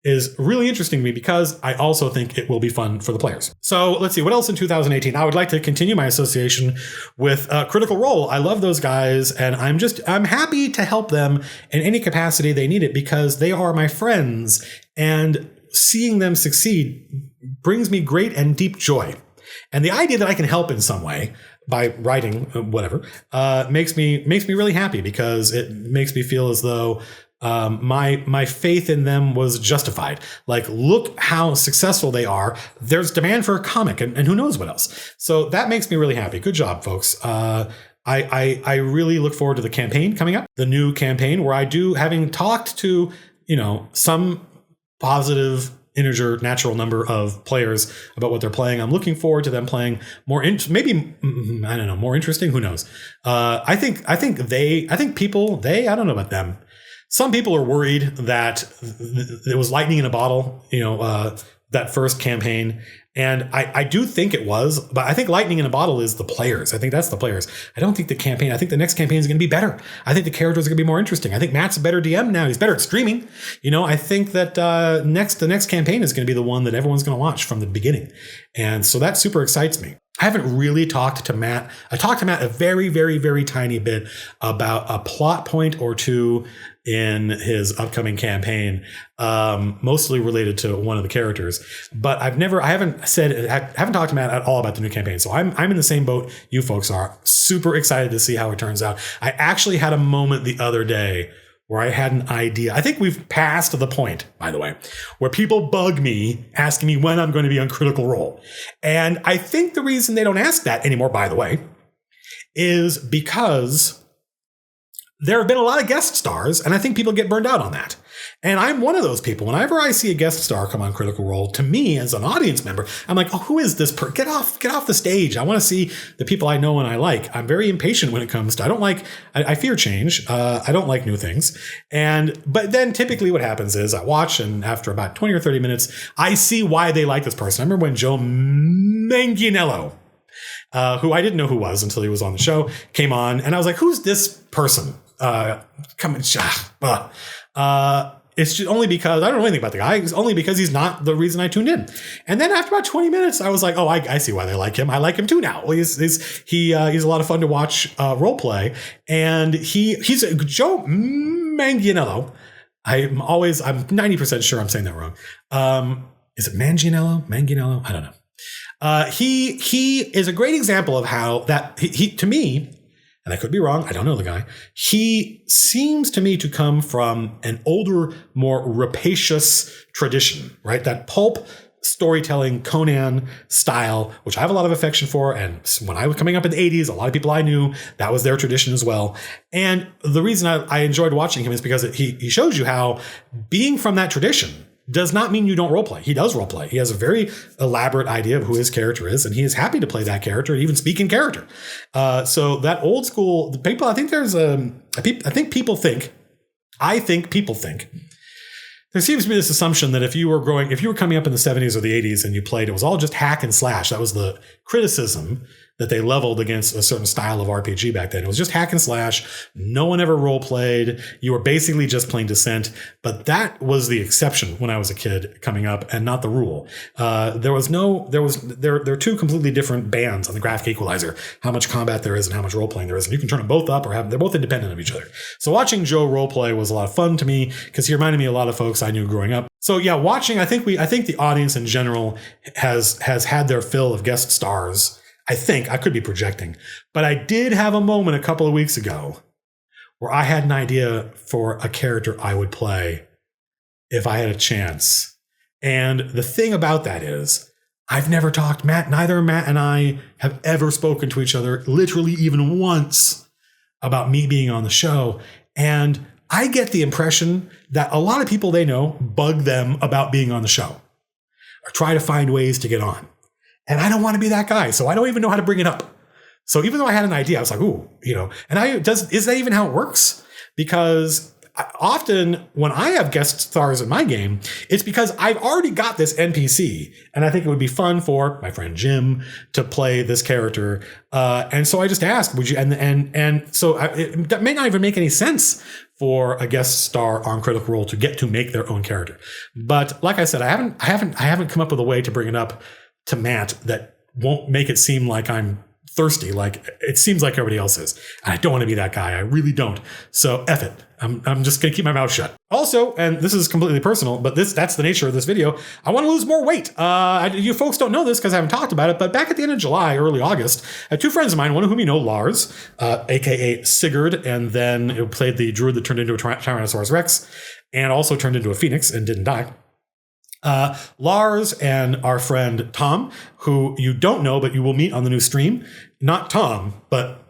is really interesting to me because I also think it will be fun for the players. So let's see, what else in 2018? I would like to continue my association with Critical Role. I love those guys, and I'm happy to help them in any capacity they need it because they are my friends, and seeing them succeed brings me great and deep joy. And the idea that I can help in some way by writing whatever makes me really happy because it makes me feel as though my faith in them was justified. Like, look how successful they are. There's demand for a comic and who knows what else. So that makes me really happy. Good job, folks. I really look forward to the campaign coming up, the new campaign where having talked to, some positive integer natural number of players about what they're playing. I'm looking forward to them playing more, more interesting. Who knows? I don't know about them. Some people are worried that it was lightning in a bottle, that first campaign. And I do think it was, but I think lightning in a bottle is the players. I think that's the players. I don't think the campaign. I think the next campaign is going to be better. I think the characters are going to be more interesting. I think Matt's a better DM now. He's better at streaming. I think that the next campaign is going to be the one that everyone's going to watch from the beginning. And so that super excites me. I haven't really talked to Matt. I talked to Matt a very, very, very tiny bit about a plot point or two in his upcoming campaign, mostly related to one of the characters. But I haven't talked to Matt at all about the new campaign. So I'm in the same boat you folks are. Super excited to see how it turns out. I actually had a moment the other day where I had an idea. I think we've passed the point, by the way, where people bug me asking me when I'm going to be on Critical Role. And I think the reason they don't ask that anymore, by the way, is because there have been a lot of guest stars, and I think people get burned out on that. And I'm one of those people. Whenever I see a guest star come on Critical Role, to me as an audience member, I'm like, oh, who is this person? Get off the stage. I want to see the people I know and I like. I'm very impatient when it comes to, I fear change. I don't like new things. But then typically what happens is I watch, and after about 20 or 30 minutes, I see why they like this person. I remember when Joe Manganiello, who I didn't know who was until he was on the show, came on, and I was like, who's this person? It's just only because I don't know anything about the guy. It's only because he's not the reason I tuned in. And then after about 20 minutes, I was like, oh, I see why they like him. I like him too now. Well, he's a lot of fun to watch role play. And he's Joe Manganiello. I'm 90% sure I'm saying that wrong. Is it Manganiello? I don't know. He is a great example of how that he to me. and I could be wrong, I don't know the guy, he seems to me to come from an older, more rapacious tradition, right? That pulp storytelling Conan style, which I have a lot of affection for. And when I was coming up in the 80s, a lot of people I knew, that was their tradition as well. And the reason I enjoyed watching him is because he shows you how being from that tradition does not mean you don't roleplay. He does roleplay. He has a very elaborate idea of who his character is, and he is happy to play that character and even speak in character. So that old school people, I think people think there seems to be this assumption that if you were coming up in the 70s or the 80s and you played, it was all just hack and slash. That was the criticism that they leveled against a certain style of RPG back then. It was just hack and slash. No one ever role played. You were basically just playing Descent. But that was the exception when I was a kid coming up, and not the rule. There are two completely different bands on the graphic equalizer, how much combat there is and how much role playing there is. And you can turn them both up or they're both independent of each other. So watching Joe role play was a lot of fun to me because he reminded me of a lot of folks I knew growing up. So yeah, watching, I think the audience in general has had their fill of guest stars. I could be projecting, but I did have a moment a couple of weeks ago where I had an idea for a character I would play if I had a chance. And the thing about that is I've never talked, neither Matt and I have ever spoken to each other, literally even once, about me being on the show. And I get the impression that a lot of people they know bug them about being on the show or try to find ways to get on. And I don't want to be that guy, so I don't even know how to bring it up. So even though I had an idea, I was like, ooh, is that even how it works? Because often when I have guest stars in my game, it's because I've already got this NPC, and I think it would be fun for my friend Jim to play this character. And so I just asked, would you? And so that may not even make any sense for a guest star on Critical Role to get to make their own character. But like I said, I haven't come up with a way to bring it up to Matt that won't make it seem like I'm thirsty, like it seems like everybody else is. And I don't want to be that guy. I really don't. So F it. I'm just going to keep my mouth shut. Also, and this is completely personal, but that's the nature of this video, I want to lose more weight. You folks don't know this because I haven't talked about it, but back at the end of July, early August, I had two friends of mine, one of whom you know, Lars, aka Sigurd, and then it played the druid that turned into a Tyrannosaurus Rex, and also turned into a phoenix and didn't die. Lars and our friend Tom, who you don't know, but you will meet on the new stream. Not Tom, but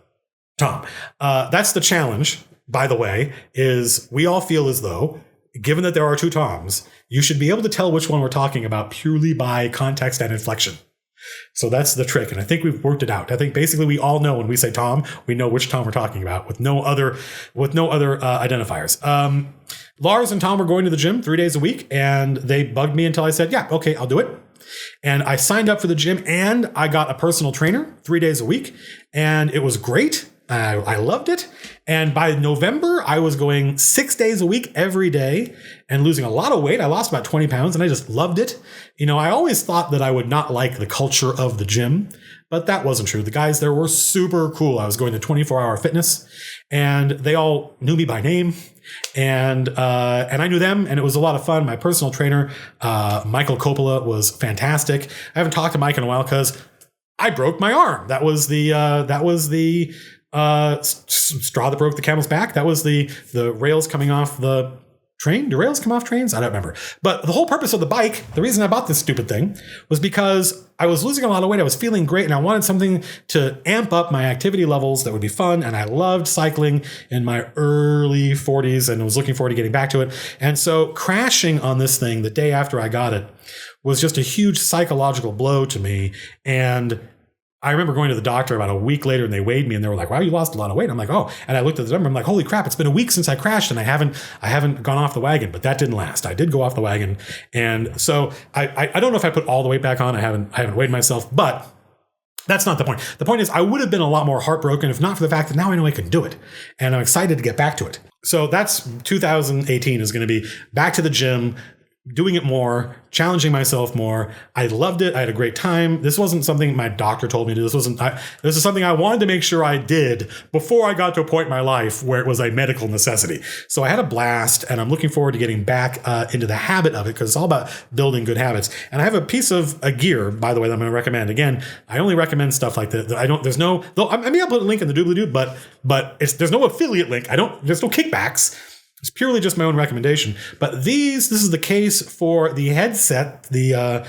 Tom. That's the challenge, by the way, is we all feel as though, given that there are two Toms, you should be able to tell which one we're talking about purely by context and inflection. So that's the trick, and I think we've worked it out. I think basically we all know when we say Tom, we know which Tom we're talking about with no other identifiers. Lars and Tom were going to the gym 3 days a week, and they bugged me until I said, yeah, okay, I'll do it. And I signed up for the gym, and I got a personal trainer 3 days a week, and it was great. I loved it. And by November, I was going 6 days a week every day and losing a lot of weight. I lost about 20 pounds, and I just loved it. I always thought that I would not like the culture of the gym, but that wasn't true. The guys there were super cool. I was going to 24-hour fitness, and they all knew me by name. And I knew them, and it was a lot of fun. My personal trainer, Michael Coppola, was fantastic. I haven't talked to Mike in a while because I broke my arm. That was the straw that broke the camel's back. That was the rails coming off the train. Do rails come off trains? I don't remember. But the whole purpose of the bike, the reason I bought this stupid thing, was because I was losing a lot of weight. I was feeling great, and I wanted something to amp up my activity levels that would be fun. And I loved cycling in my early 40s and was looking forward to getting back to it. And so crashing on this thing the day after I got it was just a huge psychological blow to me. And I remember going to the doctor about a week later, and they weighed me, and they were like, wow, you lost a lot of weight. I'm like, oh, and I looked at the number. I'm like, holy crap, it's been a week since I crashed, and I haven't gone off the wagon. But that didn't last. I did go off the wagon. And so I don't know if I put all the weight back on. I haven't weighed myself, but that's not the point. The point is I would have been a lot more heartbroken if not for the fact that now I know I can do it, and I'm excited to get back to it. So that's 2018 is going to be back to the gym, doing it more, challenging myself more. I loved it. I had a great time. This wasn't something my doctor told me to do. This is something I wanted to make sure I did before I got to a point in my life where it was a medical necessity. So I had a blast, and I'm looking forward to getting back into the habit of it, because it's all about building good habits. And I have a piece of gear, by the way, that I'm going to recommend. Again, I only recommend stuff like that. I'll put a link in the doobly-doo, but there's no affiliate link. There's no kickbacks. It's purely just my own recommendation. But this is the case for the headset, the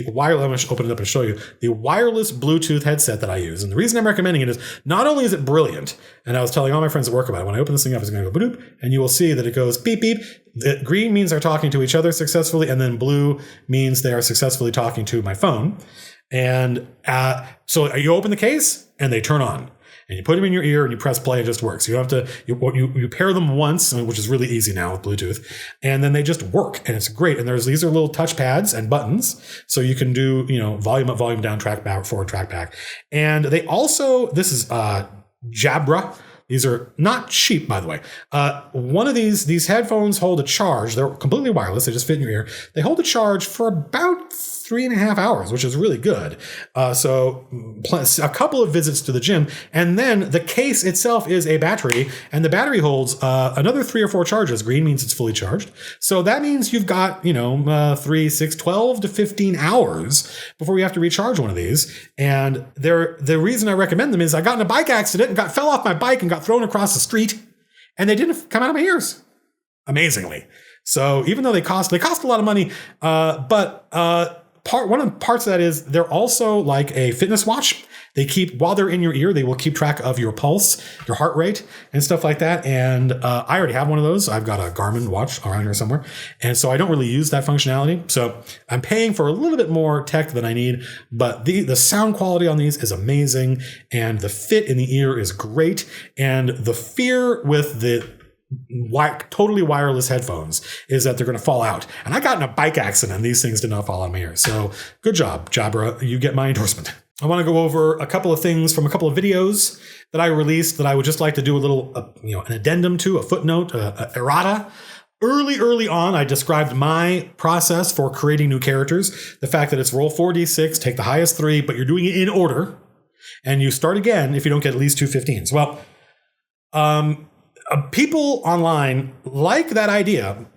wireless. I'm going to open it up and show you the wireless Bluetooth headset that I use. And the reason I'm recommending it is not only is it brilliant, and I was telling all my friends at work about it. When I open this thing up, it's going to go boop, and you will see that it goes beep beep. The green means they're talking to each other successfully, and then blue means they are successfully talking to my phone. And so you open the case and they turn on. And you put them in your ear and you press play, it just works. You don't have to, you pair them once, which is really easy now with Bluetooth, and then they just work, and it's great. And these are little touch pads and buttons, so you can do, volume up, volume down, track back, forward, track back. And they also, this is Jabra. These are not cheap, by the way. One of these headphones hold a charge. They're completely wireless. They just fit in your ear. They hold a charge for about 3.5 hours, which is really good. So a couple of visits to the gym, and then the case itself is a battery, and the battery holds another 3 or 4 charges. Green means it's fully charged. So that means you've got, 3, 6, 12 to 15 hours before you have to recharge one of these. And the reason I recommend them is I got in a bike accident and fell off my bike and got thrown across the street, and they didn't come out of my ears, amazingly. So even though they cost a lot of money, one of the parts of that is they're also like a fitness watch. They while they're in your ear, they will keep track of your pulse, your heart rate, and stuff like that. And I already have one of those. I've got a Garmin watch around here somewhere. And so I don't really use that functionality. So I'm paying for a little bit more tech than I need, but the sound quality on these is amazing. And the fit in the ear is great. And the fear with the totally wireless headphones is that they're going to fall out. And I got in a bike accident and these things did not fall out of my ears. So good job, Jabra. You get my endorsement. I want to go over a couple of things from a couple of videos that I released that I would just like to do a little, an addendum to, a footnote, errata. Early on, I described my process for creating new characters. The fact that it's roll 4d6, take the highest 3, but you're doing it in order. And you start again if you don't get at least 2 15s. Well, people online like that idea,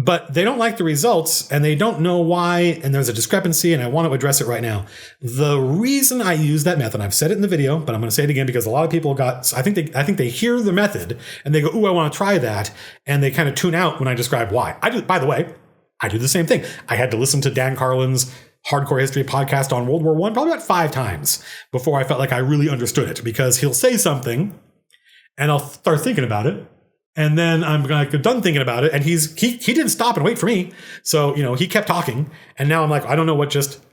but they don't like the results and they don't know why. And there's a discrepancy, and I want to address it right now. The reason I use that method, I've said it in the video, but I'm going to say it again because a lot of people I think they hear the method and they go, "Ooh, I want to try that," and they kind of tune out when I describe why. By the way, I do the same thing. I had to listen to Dan Carlin's Hardcore History podcast on World War I probably about 5 times before I felt like I really understood it, because he'll say something and I'll start thinking about it. And then I'm done thinking about it. And he didn't stop and wait for me. So, he kept talking. And now I'm like, I don't know what just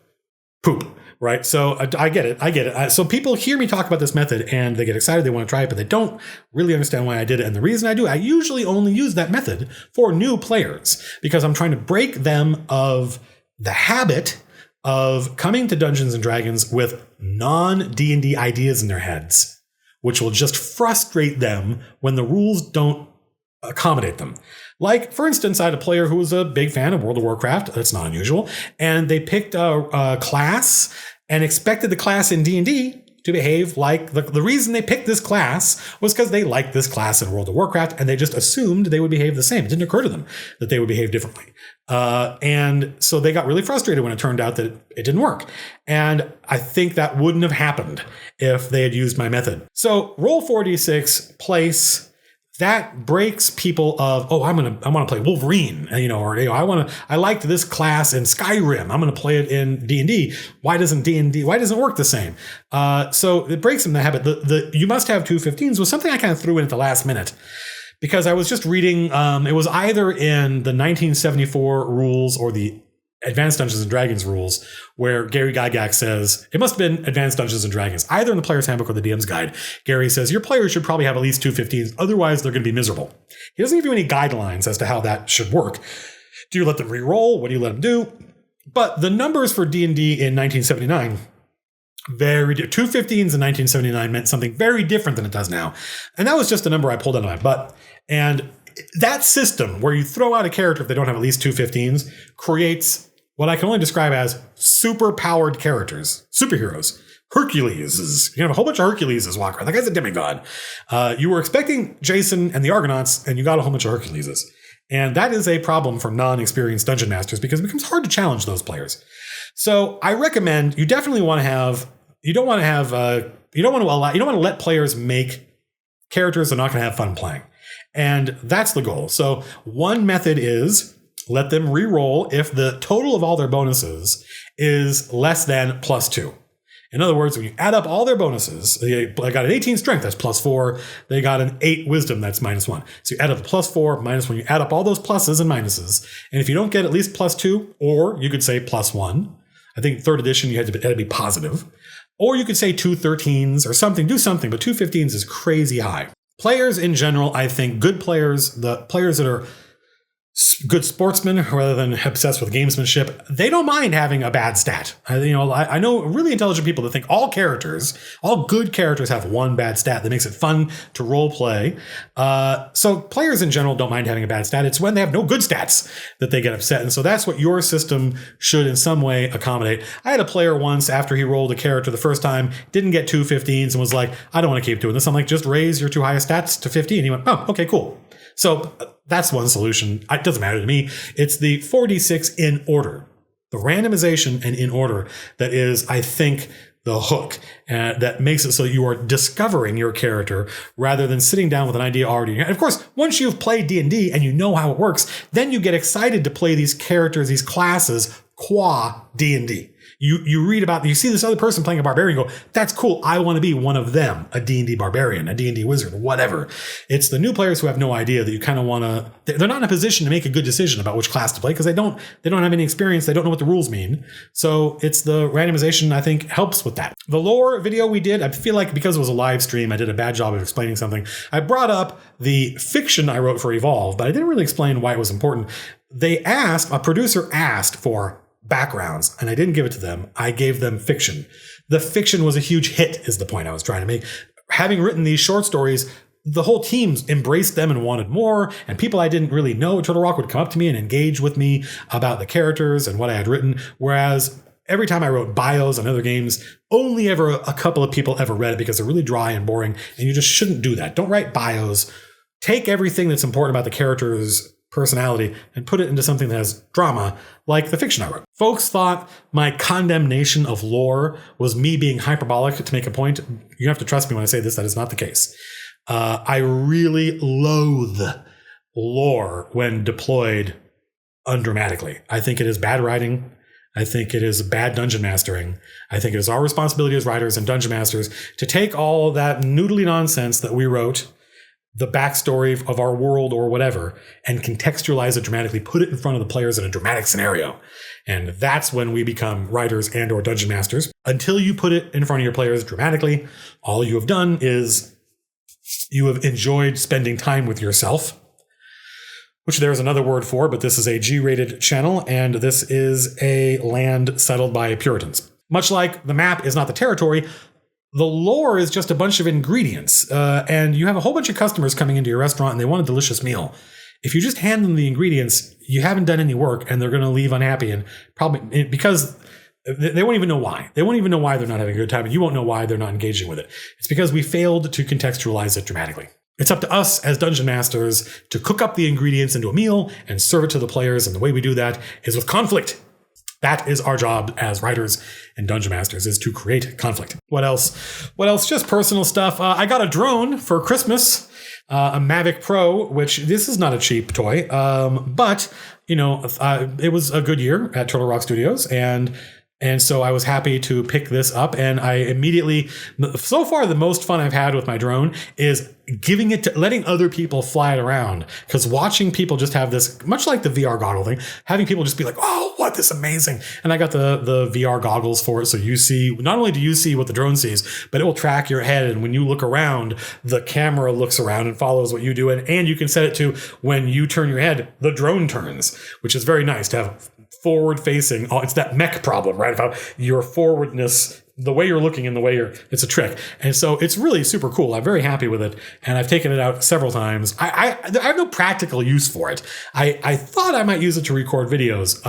poop. Right. So I get it. So people hear me talk about this method and they get excited. They want to try it, but they don't really understand why I did it. And the reason I usually only use that method for new players, because I'm trying to break them of the habit of coming to Dungeons and Dragons with non-D&D ideas in their heads, which will just frustrate them when the rules don't accommodate them. Like, for instance, I had a player who was a big fan of World of Warcraft. That's not unusual. And they picked a class and expected the class in D&D to behave like the reason they picked this class was because they liked this class in World of Warcraft, and they just assumed they would behave the same. It didn't occur to them that they would behave differently. And so they got really frustrated when it turned out that it didn't work. And I think that wouldn't have happened if they had used my method. So roll 4d6, place. That breaks people of, I want to play Wolverine, I liked this class in Skyrim. I'm going to play it in D&D. Why doesn't it work the same? So it breaks them the habit. You must have 2 15s was something I kind of threw in at the last minute, because I was just reading, it was either in the 1974 rules or the Advanced Dungeons and Dragons rules, where Gary Gygax says, it must have been Advanced Dungeons and Dragons, either in the Player's Handbook or the DM's Guide. Gary says, your players should probably have at least 2 15s, otherwise they're going to be miserable. He doesn't give you any guidelines as to how that should work. Do you let them re-roll? What do you let them do? But the numbers for D&D in 1979, 2 15s in 1979 meant something very different than it does now. And that was just a number I pulled out of my butt. And that system where you throw out a character if they don't have at least 2 15s creates what I can only describe as super powered characters, superheroes. Hercules. You have a whole bunch of Herculeses walk around. That guy's a demigod. You were expecting Jason and the Argonauts, and you got a whole bunch of Herculeses. And that is a problem for non-experienced dungeon masters because it becomes hard to challenge those players. So I recommend you definitely want to have, you don't want to let players make characters they're not going to have fun playing. And that's the goal. So one method is let them re-roll if the total of all their bonuses is less than +2. In other words, when you add up all their bonuses, they got an 18 strength, that's +4. They got an 8 wisdom, that's -1. So you add up the +4, -1. You add up all those pluses and minuses. And if you don't get at least +2, or you could say +1, I think 3rd edition, you had to be positive. Or you could say 2 13s or something, do something, but 2 15s is crazy high. Players in general, I think good players, the players that are good sportsmen rather than obsessed with gamesmanship, they don't mind having a bad stat. I know really intelligent people that think all good characters have one bad stat that makes it fun to role play. So players in general don't mind having a bad stat. It's when they have no good stats that they get upset. And so that's what your system should in some way accommodate. I had a player once after he rolled a character the first time, didn't get 2 15s and was like, I don't want to keep doing this. I'm like, just raise your 2 highest stats to 15. He went, oh, okay, cool. So that's one solution. It doesn't matter to me. It's the 4d6 in order, the randomization and in order that is, I think, the hook that makes it so you are discovering your character rather than sitting down with an idea already. And of course, once you've played D&D and you know how it works, then you get excited to play these characters, these classes, qua D&D. You read about, you see this other person playing a barbarian, go, that's cool. I want to be one of them, a D&D barbarian, a D&D wizard, whatever. It's the new players who have no idea that you kind of want to, they're not in a position to make a good decision about which class to play because they don't have any experience. They don't know what the rules mean. So it's the randomization, I think, helps with that. The lore video we did, I feel like because it was a live stream, I did a bad job of explaining something. I brought up the fiction I wrote for Evolve, but I didn't really explain why it was important. A producer asked for backgrounds, and I didn't give it to them. I gave them fiction. The fiction was a huge hit, is the point I was trying to make. Having written these short stories, the whole team embraced them and wanted more, and people I didn't really know at Turtle Rock would come up to me and engage with me about the characters and what I had written, whereas every time I wrote bios on other games, only ever a couple of people ever read it because they're really dry and boring, and you just shouldn't do that. Don't write bios. Take everything that's important about the characters' personality and put it into something that has drama, like the fiction I wrote. Folks thought my condemnation of lore was me being hyperbolic to make a point. You have to trust me when I say this, that is not the case. I really loathe lore when deployed undramatically. I think it is bad writing. I think it is bad dungeon mastering. I think it is our responsibility as writers and dungeon masters to take all that noodly nonsense that we wrote, the backstory of our world or whatever, and contextualize it dramatically, put it in front of the players in a dramatic scenario. And that's when we become writers and or dungeon masters. Until you put it in front of your players dramatically, all you have done is you have enjoyed spending time with yourself, which there is another word for, but this is a G-rated channel, and this is a land settled by Puritans. Much like the map is not the territory, the lore is just a bunch of ingredients, and you have a whole bunch of customers coming into your restaurant and they want a delicious meal. If you just hand them the ingredients, you haven't done any work and they're going to leave unhappy, and probably because they won't even know why. They won't even know why they're not having a good time, and you won't know why they're not engaging with it. It's because we failed to contextualize it dramatically. It's up to us as dungeon masters to cook up the ingredients into a meal and serve it to the players, and the way we do that is with conflict. That is our job as writers and dungeon masters, is to create conflict. What else? Just personal stuff. I got a drone for Christmas, a Mavic Pro, which this is not a cheap toy, but it was a good year at Turtle Rock Studios, and so I was happy to pick this up, and I immediately, so far the most fun I've had with my drone is giving it to, letting other people fly it around, because watching people just have this, much like the VR goggle thing, having people just be like, oh, what, this is amazing. And I got the VR goggles for it, so you see, not only do you see what the drone sees, but it will track your head, and when you look around, the camera looks around and follows what you do, and you can set it to, when you turn your head, the drone turns, which is very nice to have forward facing. It's that mech problem, right? About your forwardness the way you're looking and the way it's a trick. And so it's really super cool. I'm very happy with it. And I've taken it out several times. I have no practical use for it. I thought I might use it to record videos,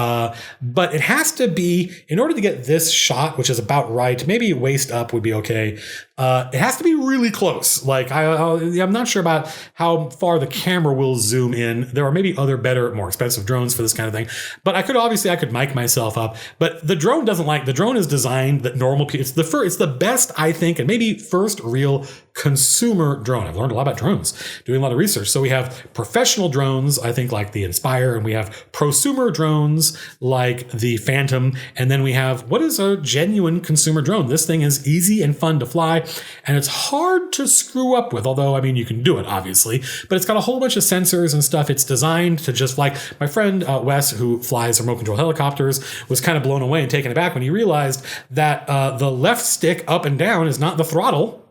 but it has to be, in order to get this shot, which is about right, maybe waist up would be okay. It has to be really close. Like I'm not sure about how far the camera will zoom in. There are maybe other better, more expensive drones for this kind of thing. But I could mic myself up. But the drone the drone is designed that normal people, it's the best, I think, and maybe first real consumer drone. I've learned a lot about drones, doing a lot of research. So we have professional drones, I think, like the Inspire, and we have prosumer drones like the Phantom, and then we have what is a genuine consumer drone. This thing is easy and fun to fly, and it's hard to screw up with, although, I mean, you can do it, obviously, but it's got a whole bunch of sensors and stuff. It's designed to just, like, my friend Wes, who flies remote control helicopters, was kind of blown away and taken aback when he realized that the left stick up and down is not the throttle.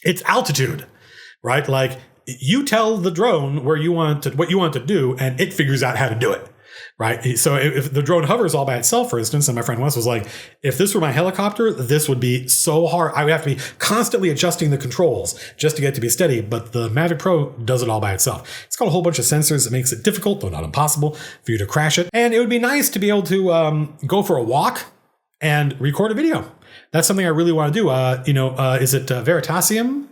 It's altitude, right? Like, you tell the drone what you want to do, and it figures out how to do it, right? So if the drone hovers all by itself, for instance, and my friend Wes was like, if this were my helicopter, this would be so hard. I would have to be constantly adjusting the controls just to get it to be steady. But the Mavic Pro does it all by itself. It's got a whole bunch of sensors that makes it difficult, though not impossible, for you to crash it. And it would be nice to be able to go for a walk and record a video. That's something I really want to do. Is it Veritasium?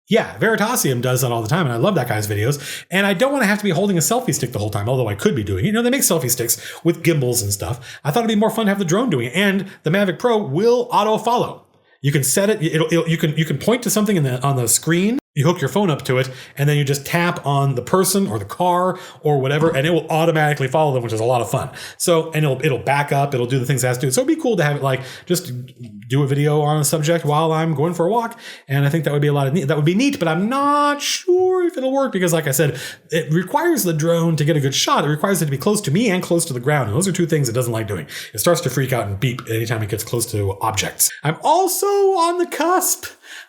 Yeah, Veritasium does that all the time, and I love that guy's videos. And I don't want to have to be holding a selfie stick the whole time, although I could be doing it. They make selfie sticks with gimbals and stuff. I thought it'd be more fun to have the drone doing it, and the Mavic Pro will auto follow. You can set it. You can point to something on the screen. You hook your phone up to it, and then you just tap on the person or the car or whatever, and it will automatically follow them, which is a lot of fun. So, and it'll back up, it'll do the things it has to do. So it'd be cool to have it, like, just do a video on a subject while I'm going for a walk. And I think that would be that would be neat, but I'm not sure if it'll work because, like I said, it requires the drone to get a good shot. It requires it to be close to me and close to the ground. And those are two things it doesn't like doing. It starts to freak out and beep anytime it gets close to objects. I'm also on the cusp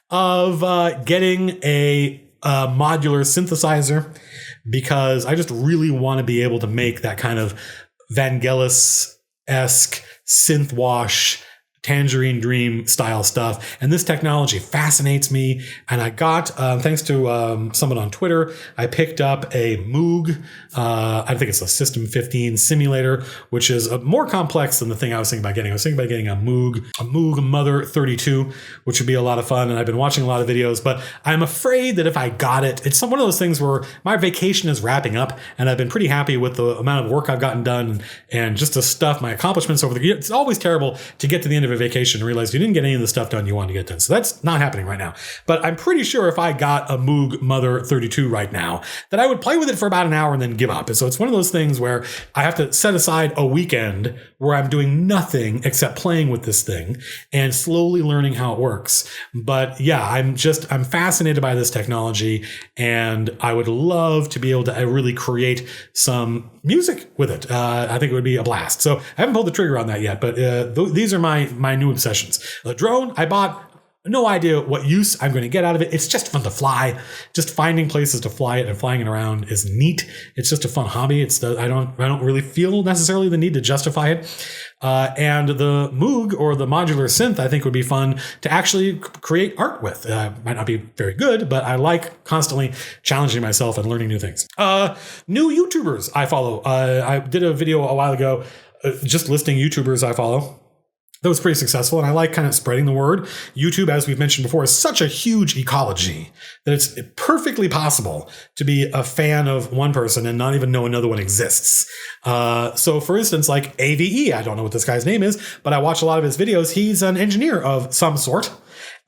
of getting a modular synthesizer because I just really want to be able to make that kind of Vangelis-esque synth wash Tangerine Dream style stuff. And this technology fascinates me. And I got, thanks to someone on Twitter, I picked up a Moog, I think it's a System 15 simulator, which is more complex than the thing I was thinking about getting. I was thinking about getting a Moog Mother 32, which would be a lot of fun. And I've been watching a lot of videos, but I'm afraid that if I got it, it's one of those things where my vacation is wrapping up and I've been pretty happy with the amount of work I've gotten done and just the stuff, my accomplishments over the years. It's always terrible to get to the end of a vacation and realize you didn't get any of the stuff done you wanted to get done. So that's not happening right now. But I'm pretty sure if I got a Moog Mother 32 right now, that I would play with it for about an hour and then give up. And so it's one of those things where I have to set aside a weekend where I'm doing nothing except playing with this thing and slowly learning how it works. But yeah, I'm fascinated by this technology and I would love to be able to really create some music with it. I think it would be a blast. So I haven't pulled the trigger on that yet, but these are my new obsessions. The drone I bought, no idea what use I'm going to get out of it. It's just fun to fly. Just finding places to fly it and flying it around is neat. It's just a fun hobby. I don't really feel necessarily the need to justify it. And the Moog or the modular synth, I think would be fun to actually create art with. Might not be very good, but I like constantly challenging myself and learning new things. New YouTubers I follow. I did a video a while ago just listing YouTubers I follow. That was pretty successful, and I like kind of spreading the word. YouTube, as we've mentioned before, is such a huge ecology that it's perfectly possible to be a fan of one person and not even know another one exists. So, for instance, like AVE, I don't know what this guy's name is, but I watch a lot of his videos. He's an engineer of some sort,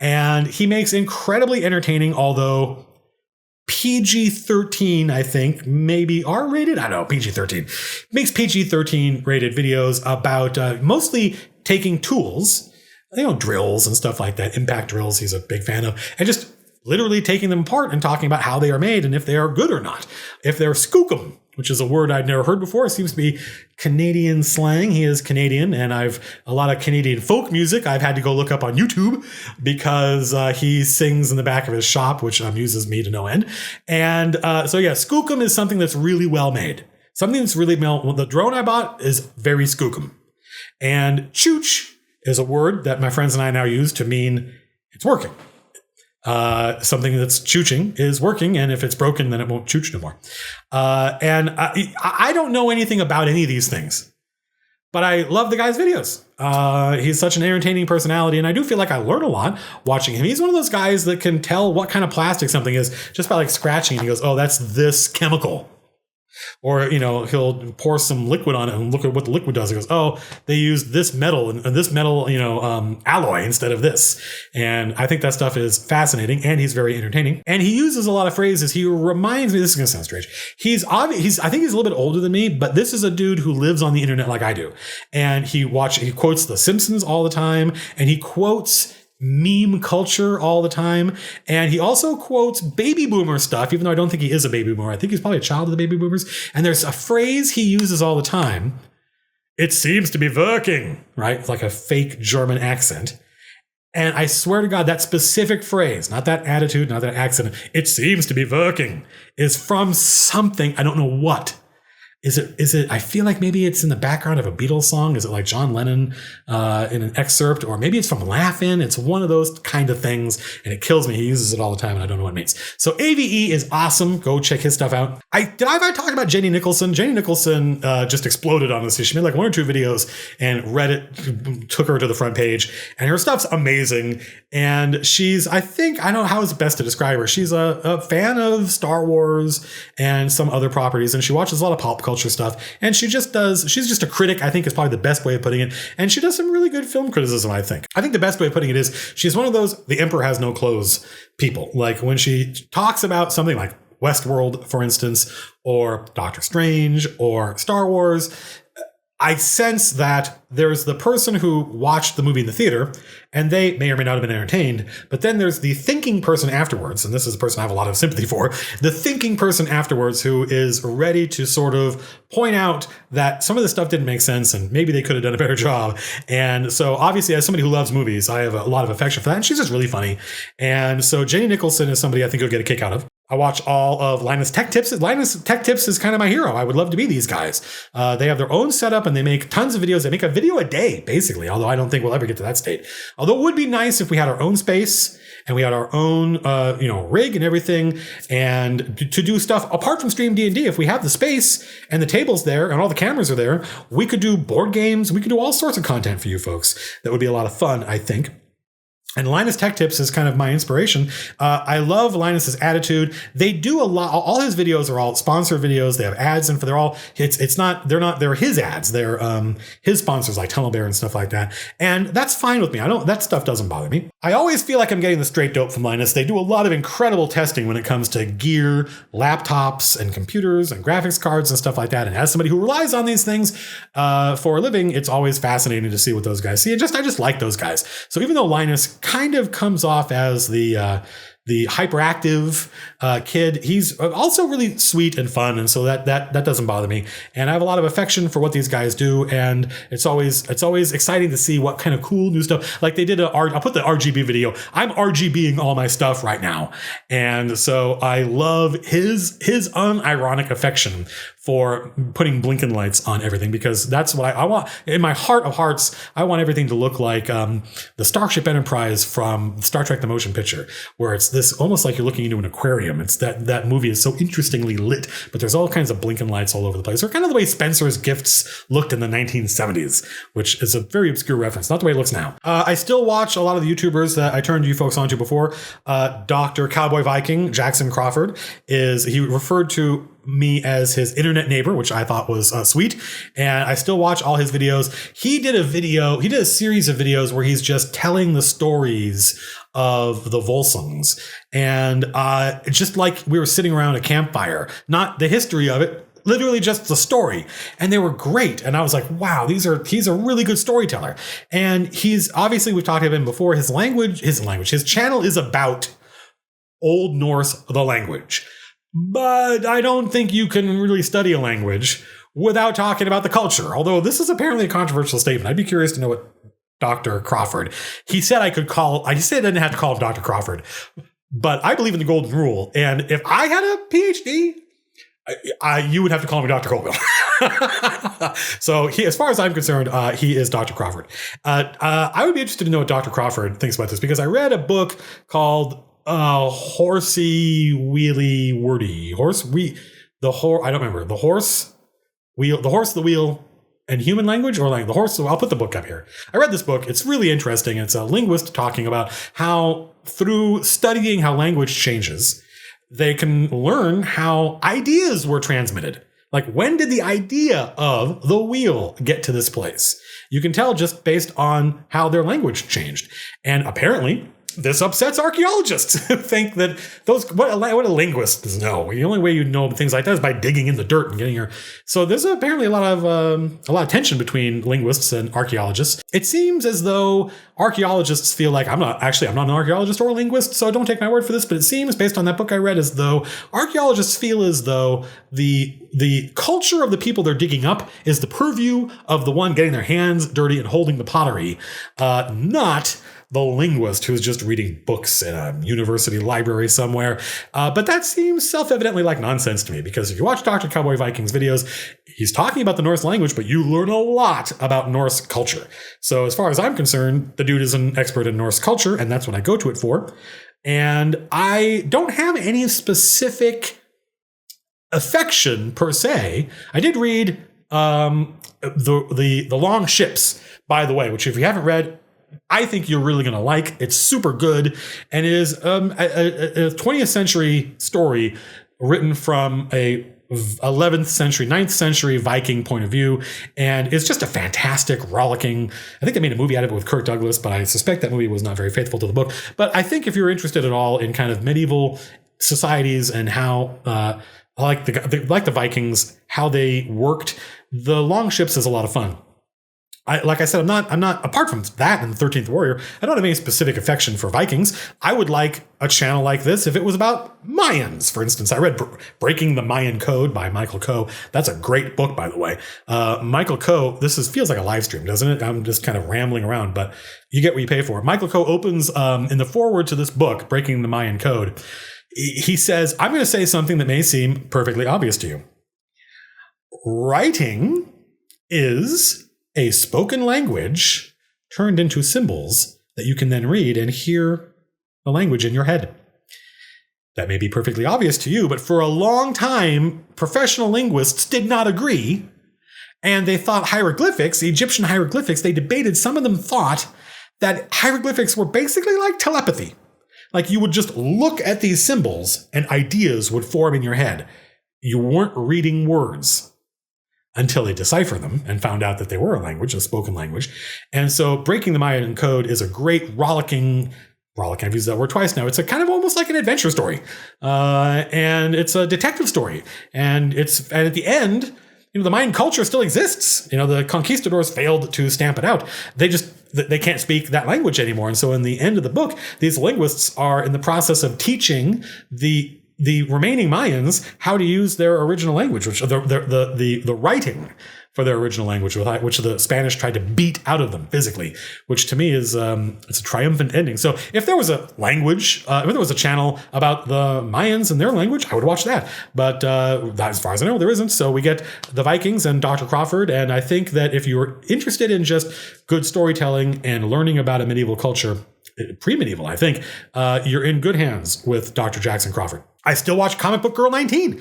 and he makes incredibly entertaining, although PG-13, I think, maybe R-rated? I don't know, PG-13. Makes PG-13 rated videos about mostly taking tools, drills and stuff like that, impact drills he's a big fan of, and just literally taking them apart and talking about how they are made and if they are good or not. If they're skookum, which is a word I'd never heard before. It seems to be Canadian slang. He is Canadian, and a lot of Canadian folk music I've had to go look up on YouTube because he sings in the back of his shop, which amuses me to no end. And so yeah, skookum is something that's really well made. Something that's really well. The drone I bought is very skookum. And Chooch is a word that my friends and I now use to mean it's working. Something that's chooching is working, and if it's broken, then it won't chooch no more. And I don't know anything about any of these things, but I love the guy's videos. He's such an entertaining personality, and I do feel like I learn a lot watching him. He's one of those guys that can tell what kind of plastic something is just by like scratching it. He goes, oh, that's this chemical. Or, he'll pour some liquid on it and look at what the liquid does. He goes, oh, they used this metal and this metal, alloy instead of this. And I think that stuff is fascinating, and he's very entertaining. And he uses a lot of phrases. He reminds me, this is going to sound strange. I think he's a little bit older than me, but this is a dude who lives on the internet like I do. And he quotes The Simpsons all the time, and he quotes meme culture all the time. And he also quotes baby boomer stuff, even though I don't think he is a baby boomer. I think he's probably a child of the baby boomers. And there's a phrase he uses all the time. It seems to be working, right? It's like a fake German accent. And I swear to God, that specific phrase, not that attitude, not that accent, it seems to be working, is from something. I don't know what. Is it, I feel like maybe it's in the background of a Beatles song. Is it like John Lennon in an excerpt? Or maybe it's from Laugh-In. It's one of those kind of things, and it kills me. He uses it all the time, and I don't know what it means. So AVE is awesome. Go check his stuff out. Did I talk about Jenny Nicholson? Jenny Nicholson just exploded on this. She made like 1 or 2 videos, and Reddit took her to the front page, and her stuff's amazing. And she's, I don't know how it's best to describe her. She's a fan of Star Wars and some other properties, and she watches a lot of pop culture stuff, and she's just a critic, I think is probably the best way of putting it, and she does some really good film criticism. I think the best way of putting it is she's one of those the emperor has no clothes people. Like when she talks about something like Westworld, for instance, or Doctor Strange or Star Wars, I sense that there's the person who watched the movie in the theater, and they may or may not have been entertained, but then there's the thinking person afterwards, and this is a person I have a lot of sympathy for, the thinking person afterwards who is ready to sort of point out that some of the stuff didn't make sense, and maybe they could have done a better job. And so obviously, as somebody who loves movies, I have a lot of affection for that, and she's just really funny. And so Jenny Nicholson is somebody I think you'll get a kick out of. I watch all of Linus Tech Tips. Linus Tech Tips is kind of my hero. I would love to be these guys. They have their own setup, and they make tons of videos. They make a video a day, basically, although I don't think we'll ever get to that state. Although it would be nice if we had our own space and we had our own, rig and everything, and to do stuff apart from Stream D&D. If we have the space and the tables there and all the cameras are there, we could do board games. We could do all sorts of content for you folks. That would be a lot of fun, I think. And Linus Tech Tips is kind of my inspiration. I love Linus's attitude. They do a lot. All his videos are all sponsored videos. They have ads, and they're his ads. They're his sponsors like Tunnel Bear and stuff like that. And that's fine with me. That stuff doesn't bother me. I always feel like I'm getting the straight dope from Linus. They do a lot of incredible testing when it comes to gear, laptops, and computers, and graphics cards, and stuff like that. And as somebody who relies on these things for a living, it's always fascinating to see what those guys see. I just like those guys. So even though Linus kind of comes off as the hyperactive kid, he's also really sweet and fun, and so that doesn't bother me. And I have a lot of affection for what these guys do, and it's always exciting to see what kind of cool new stuff. Like they did I'll put the RGB video. I'm RGBing all my stuff right now, and so I love his unironic affection for putting blinking lights on everything, because that's what I want. In my heart of hearts, I want everything to look like the Starship Enterprise from Star Trek: The Motion Picture, where it's this almost like you're looking into an aquarium. It's that movie is so interestingly lit, but there's all kinds of blinking lights all over the place. Or kind of the way Spencer's Gifts looked in the 1970s, which is a very obscure reference, not the way it looks now. I still watch a lot of the YouTubers that I turned you folks onto before. Dr. Cowboy Viking, Jackson Crawford, he referred to me as his internet neighbor, which I thought was sweet. And I still watch all his videos. He did a series of videos where he's just telling the stories of the Volsungs. And just like we were sitting around a campfire, not the history of it, literally just the story. And they were great. And I was like, wow, he's a really good storyteller. And he's obviously, we've talked about him before, his channel is about Old Norse, the language. But I don't think you can really study a language without talking about the culture. Although this is apparently a controversial statement. I'd be curious to know what Dr. Crawford. He said I didn't have to call him Dr. Crawford. But I believe in the golden rule. And if I had a PhD, You would have to call me Dr. Colville. So as far as I'm concerned, he is Dr. Crawford. I would be interested to know what Dr. Crawford thinks about this, because I read a book called Horsey Wheelie Wordy. I don't remember. The Horse, the Wheel, and Human Language, or like the horse. I'll put the book up here. I read this book. It's really interesting. It's a linguist talking about how, through studying how language changes, they can learn how ideas were transmitted. Like, when did the idea of the wheel get to this place? You can tell just based on how their language changed. And apparently, this upsets archaeologists who think that what a linguist does know. The only way you know things like that is by digging in the dirt and getting your. So there's apparently a lot of tension between linguists and archaeologists. It seems as though archaeologists feel like I'm not an archaeologist or a linguist, so don't take my word for this. But it seems, based on that book I read, as though archaeologists feel as though the culture of the people they're digging up is the purview of the one getting their hands dirty and holding the pottery, not the linguist who's just reading books in a university library somewhere. But that seems self-evidently like nonsense to me, because if you watch Dr. Cowboy Vikings videos, he's talking about the Norse language, but you learn a lot about Norse culture. So as far as I'm concerned, the dude is an expert in Norse culture, and that's what I go to it for. And I don't have any specific affection per se. I did read the Long Ships, by the way, which, if you haven't read, I think you're really going to like. It's super good. And it is a 20th century story written from a 11th century, 9th century Viking point of view. And it's just a fantastic, rollicking. I think they made a movie out of it with Kirk Douglas, but I suspect that movie was not very faithful to the book. But I think if you're interested at all in kind of medieval societies and how, like the Vikings, how they worked, the Long Ships is a lot of fun. Like I said, I'm not, apart from that and the 13th Warrior, I don't have any specific affection for Vikings. I would like a channel like this if it was about Mayans, for instance. I read Breaking the Mayan Code by Michael Coe. That's a great book, by the way. Michael Coe, feels like a live stream, doesn't it? I'm just kind of rambling around, but you get what you pay for. Michael Coe opens in the foreword to this book, Breaking the Mayan Code. He says, I'm going to say something that may seem perfectly obvious to you. Writing is a spoken language turned into symbols that you can then read and hear the language in your head. That may be perfectly obvious to you, but for a long time, professional linguists did not agree, and they thought hieroglyphics, the Egyptian hieroglyphics, they debated, some of them thought that hieroglyphics were basically like telepathy. Like, you would just look at these symbols and ideas would form in your head. You weren't reading words until they deciphered them and found out that they were a language, a spoken language. And so Breaking the Mayan Code is a great rollicking, I've used that word twice now. It's a kind of almost like an adventure story. And it's a detective story. And at the end, the Mayan culture still exists. The conquistadors failed to stamp it out. They can't speak that language anymore. And so in the end of the book, these linguists are in the process of teaching the remaining Mayans how to use their original language, which the writing for their original language, which the Spanish tried to beat out of them physically, which to me is it's a triumphant ending. So if there was a language, if there was a channel about the Mayans and their language, I would watch that. But as far as I know, there isn't. So we get the Vikings and Dr. Crawford. And I think that if you're interested in just good storytelling and learning about a medieval culture, pre-medieval, I think, you're in good hands with Dr. Jackson Crawford. I still watch Comic Book Girl 19.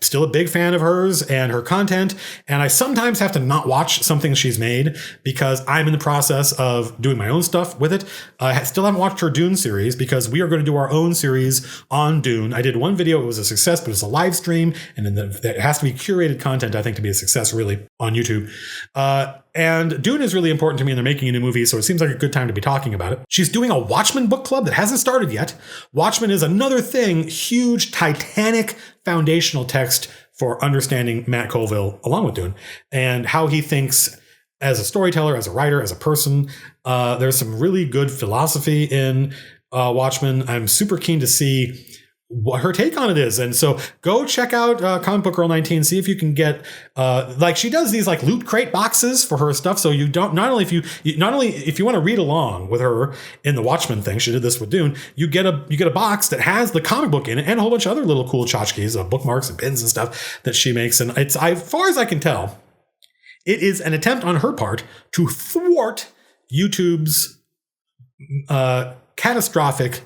Still a big fan of hers and her content. And I sometimes have to not watch something she's made because I'm in the process of doing my own stuff with it. I still haven't watched her Dune series because we are going to do our own series on Dune. I did one video. It was a success, but it's a live stream. And then it has to be curated content, I think, to be a success, really, on YouTube. And Dune is really important to me, and they're making a new movie, so it seems like a good time to be talking about it. She's doing a Watchmen book club that hasn't started yet. Watchmen is another thing, huge, titanic foundational text for understanding Matt Colville, along with Dune, and how he thinks as a storyteller, as a writer, as a person. There's some really good philosophy in Watchmen. I'm super keen to see what her take on it is. And so go check out Comic Book Girl 19, see if you can get like she does these like loot crate boxes for her stuff. So you don't, not only if you want to read along with her in the Watchmen thing, she did this with Dune, you get a box that has the comic book in it and a whole bunch of other little cool tchotchkes, bookmarks and pins and stuff that she makes. And it's, as far as I can tell, it is an attempt on her part to thwart YouTube's catastrophic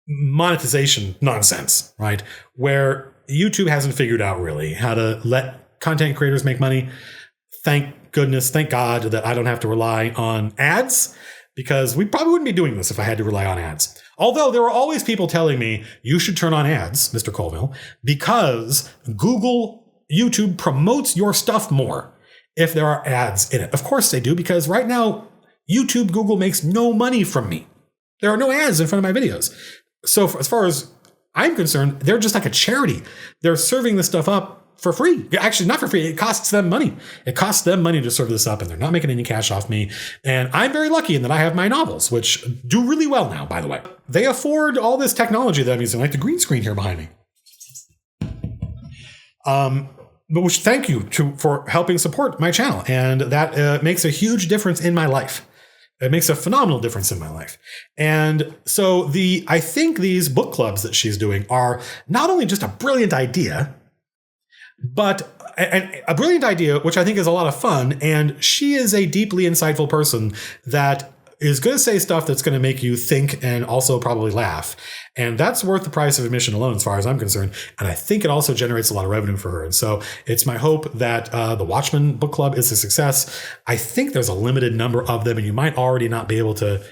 monetization nonsense, right? Where YouTube hasn't figured out really how to let content creators make money. Thank goodness, thank God that I don't have to rely on ads, because we probably wouldn't be doing this if I had to rely on ads. Although there were always people telling me, you should turn on ads, Mr. Colville, because YouTube promotes your stuff more if there are ads in it. Of course they do, because right now, Google makes no money from me. There are no ads in front of my videos. So as far as I'm concerned, they're just like a charity. They're serving this stuff up for free. Actually, not for free. It costs them money. It costs them money to serve this up, and they're not making any cash off me. And I'm very lucky in that I have my novels, which do really well now, by the way. They afford all this technology that I'm using, like the green screen here behind me. But which thank you for helping support my channel. And that makes a huge difference in my life. It makes a phenomenal difference in my life. And so I think these book clubs that she's doing are not only just a brilliant idea, but a brilliant idea, which I think is a lot of fun. And she is a deeply insightful person that is going to say stuff that's going to make you think and also probably laugh. And that's worth the price of admission alone, as far as I'm concerned. And I think it also generates a lot of revenue for her. And so it's my hope that the Watchmen book club is a success. I think there's a limited number of them, and you might already not be able to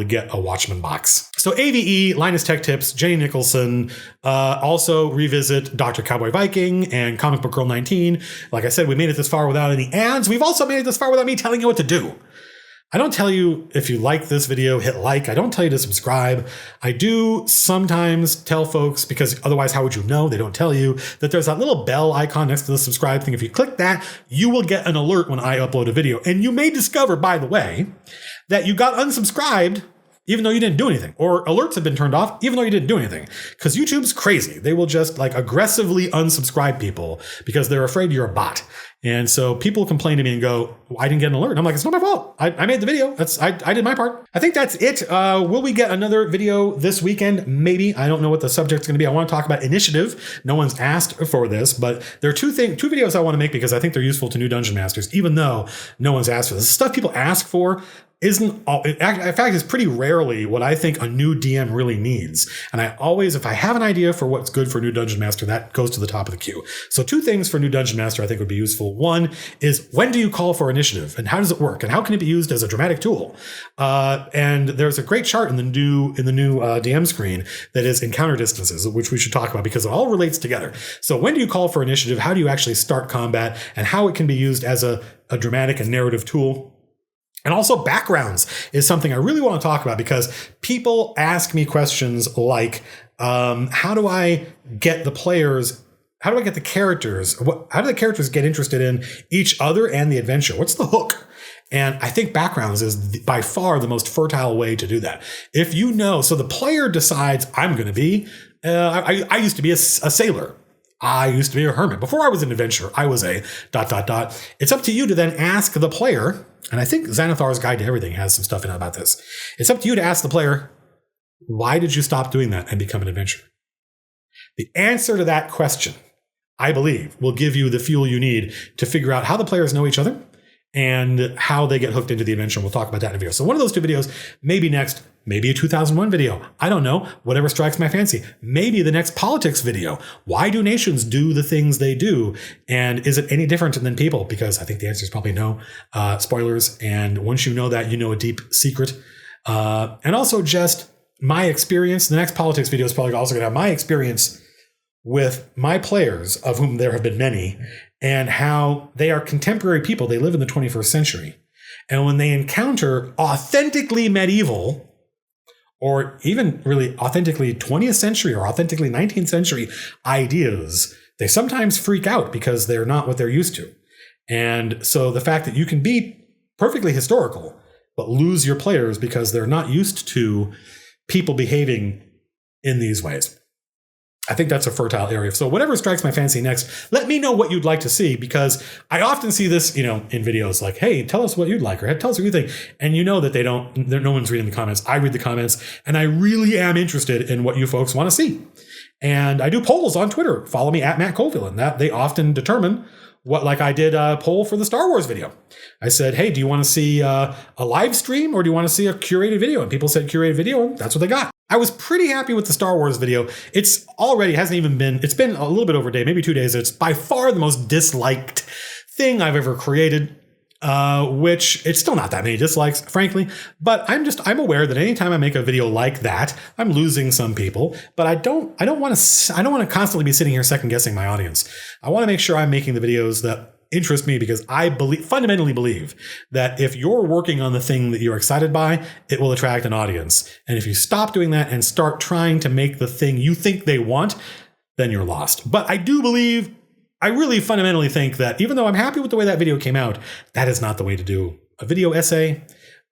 get a Watchmen box. So AVE, Linus Tech Tips, Jenny Nicholson, also revisit Dr. Cowboy Viking and Comic Book Girl 19. Like I said, we made it this far without any ads. We've also made it this far without me telling you what to do. I don't tell you if you like this video, hit like. I don't tell you to subscribe. I do sometimes tell folks, because otherwise how would you know? They don't tell you that there's that little bell icon next to the subscribe thing. If you click that, you will get an alert when I upload a video. And you may discover, by the way, that you got unsubscribed even though you didn't do anything, or alerts have been turned off even though you didn't do anything. Because YouTube's crazy. They will just like aggressively unsubscribe people because they're afraid you're a bot. And so people complain to me and go, I didn't get an alert. And I'm like, it's not my fault. I made the video. I did my part. I think that's it. Will we get another video this weekend? Maybe. I don't know what the subject's going to be. I want to talk about initiative. No one's asked for this, but there are two videos I want to make because I think they're useful to new dungeon masters, even though no one's asked for this. Stuff people ask for isn't all, in fact, it's pretty rarely what I think a new DM really needs. And I always, if I have an idea for what's good for a new dungeon master, that goes to the top of the queue. So two things for new dungeon master I think would be useful. One is, when do you call for initiative and how does it work? And how can it be used as a dramatic tool? And there's a great chart in the new DM screen that is encounter distances, which we should talk about because it all relates together. So when do you call for initiative? How do you actually start combat, and how it can be used as a dramatic and narrative tool? And also backgrounds is something I really want to talk about because people ask me questions like, how do I get the players? How do I get the characters? How do the characters get interested in each other and the adventure? What's the hook? And I think backgrounds is by far the most fertile way to do that. If you know, so the player decides I'm going to be, I used to be a sailor. I used to be a hermit. Before I was an adventurer, I was a ... It's up to you to then ask the player, and I think Xanathar's Guide to Everything has some stuff in it about this. It's up to you to ask the player, why did you stop doing that and become an adventurer? The answer to that question, I believe, will give you the fuel you need to figure out how the players know each other and how they get hooked into the adventure. We'll talk about that in a video. So one of those two videos, maybe next, maybe a 2001 video. I don't know, whatever strikes my fancy. Maybe the next politics video. Why do nations do the things they do? And is it any different than people? Because I think the answer is probably no. Spoilers. And once you know that, you know a deep secret. And also just my experience. The next politics video is probably also going to have my experience with my players, of whom there have been many, and how they are contemporary people. They live in the 21st century. And when they encounter authentically medieval, or even really authentically 20th century or authentically 19th century ideas, they sometimes freak out because they're not what they're used to. And so the fact that you can be perfectly historical, but lose your players because they're not used to people behaving in these ways. I think that's a fertile area. So whatever strikes my fancy next, let me know what you'd like to see, because I often see this, in videos like, hey, tell us what you'd like, or hey, tell us what you think. And that no one's reading the comments. I read the comments, and I really am interested in what you folks want to see. And I do polls on Twitter. Follow me at Matt Colville, and that they often determine what, like I did a poll for the Star Wars video. I said, hey, do you want to see a live stream, or do you want to see a curated video? And people said curated video, and that's what they got. I was pretty happy with the Star Wars video. It's been a little bit over a day, maybe 2 days. It's by far the most disliked thing I've ever created, which it's still not that many dislikes, frankly. But I'm aware that anytime I make a video like that, I'm losing some people. But I don't want to constantly be sitting here second guessing my audience. I want to make sure I'm making the videos that interest me, because I fundamentally believe that if you're working on the thing that you're excited by, it will attract an audience. And if you stop doing that and start trying to make the thing you think they want, then you're lost. But I really fundamentally think that even though I'm happy with the way that video came out, that is not the way to do a video essay.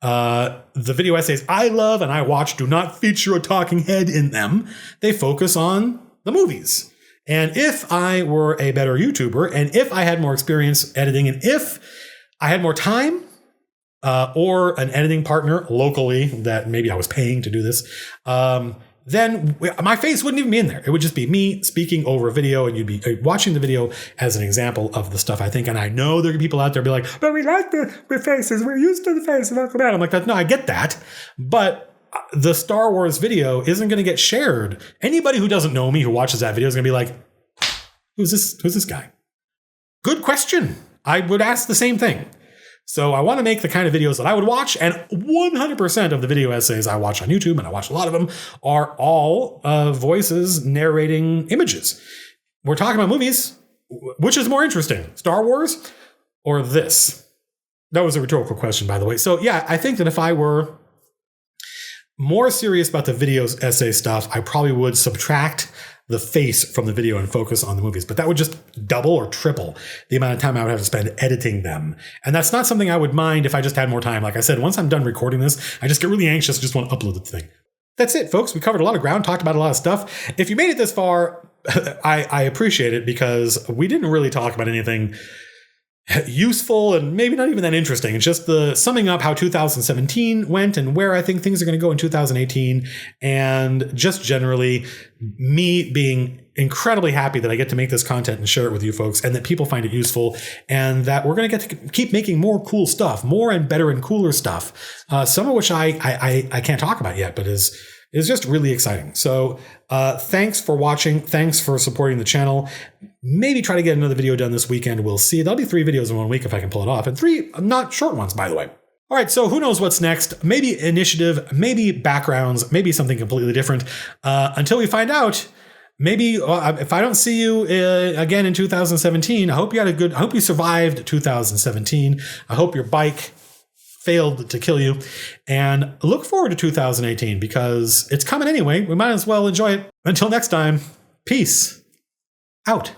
The video essays I love and I watch do not feature a talking head in them. They focus on the movies. And if I were a better YouTuber, and if I had more experience editing, and if I had more time, or an editing partner locally that maybe I was paying to do this, then my face wouldn't even be in there. It would just be me speaking over a video, and you'd be watching the video as an example of the stuff I think. And I know there are people out there be like, but we like the faces. We're used to the faces. I'm like, no, I get that. But the Star Wars video isn't going to get shared. Anybody who doesn't know me who watches that video is going to be like, who's this guy? Good question. I would ask the same thing. So I want to make the kind of videos that I would watch, and 100% of the video essays I watch on YouTube, and I watch a lot of them, are all voices narrating images. We're talking about movies. Which is more interesting, Star Wars or this? That was a rhetorical question, by the way. So yeah, I think that if I were more serious about the videos essay stuff, I probably would subtract the face from the video and focus on the movies. But that would just double or triple the amount of time I would have to spend editing them. And that's not something I would mind if I just had more time. Like I said, once I'm done recording this, I just get really anxious. I just want to upload the thing. That's it, folks. We covered a lot of ground, talked about a lot of stuff. If you made it this far, I appreciate it, because we didn't really talk about anything useful and maybe not even that interesting. It's just the summing up how 2017 went and where I think things are going to go in 2018, and just generally me being incredibly happy that I get to make this content and share it with you folks, and that people find it useful, and that we're going to get to keep making more cool stuff, more and better and cooler stuff, some of which I can't talk about yet, but is just really exciting. So thanks for watching. Thanks for supporting the channel. Maybe try to get another video done this weekend. We'll see. There'll be 3 videos in 1 week if I can pull it off. And 3 not short ones, by the way. All right, so who knows what's next? Maybe initiative, maybe backgrounds, maybe something completely different. Until we find out, maybe if I don't see you again in 2017, I hope you survived 2017. I hope your bike failed to kill you, and look forward to 2018, because it's coming anyway. We might as well enjoy it. Until next time, peace out.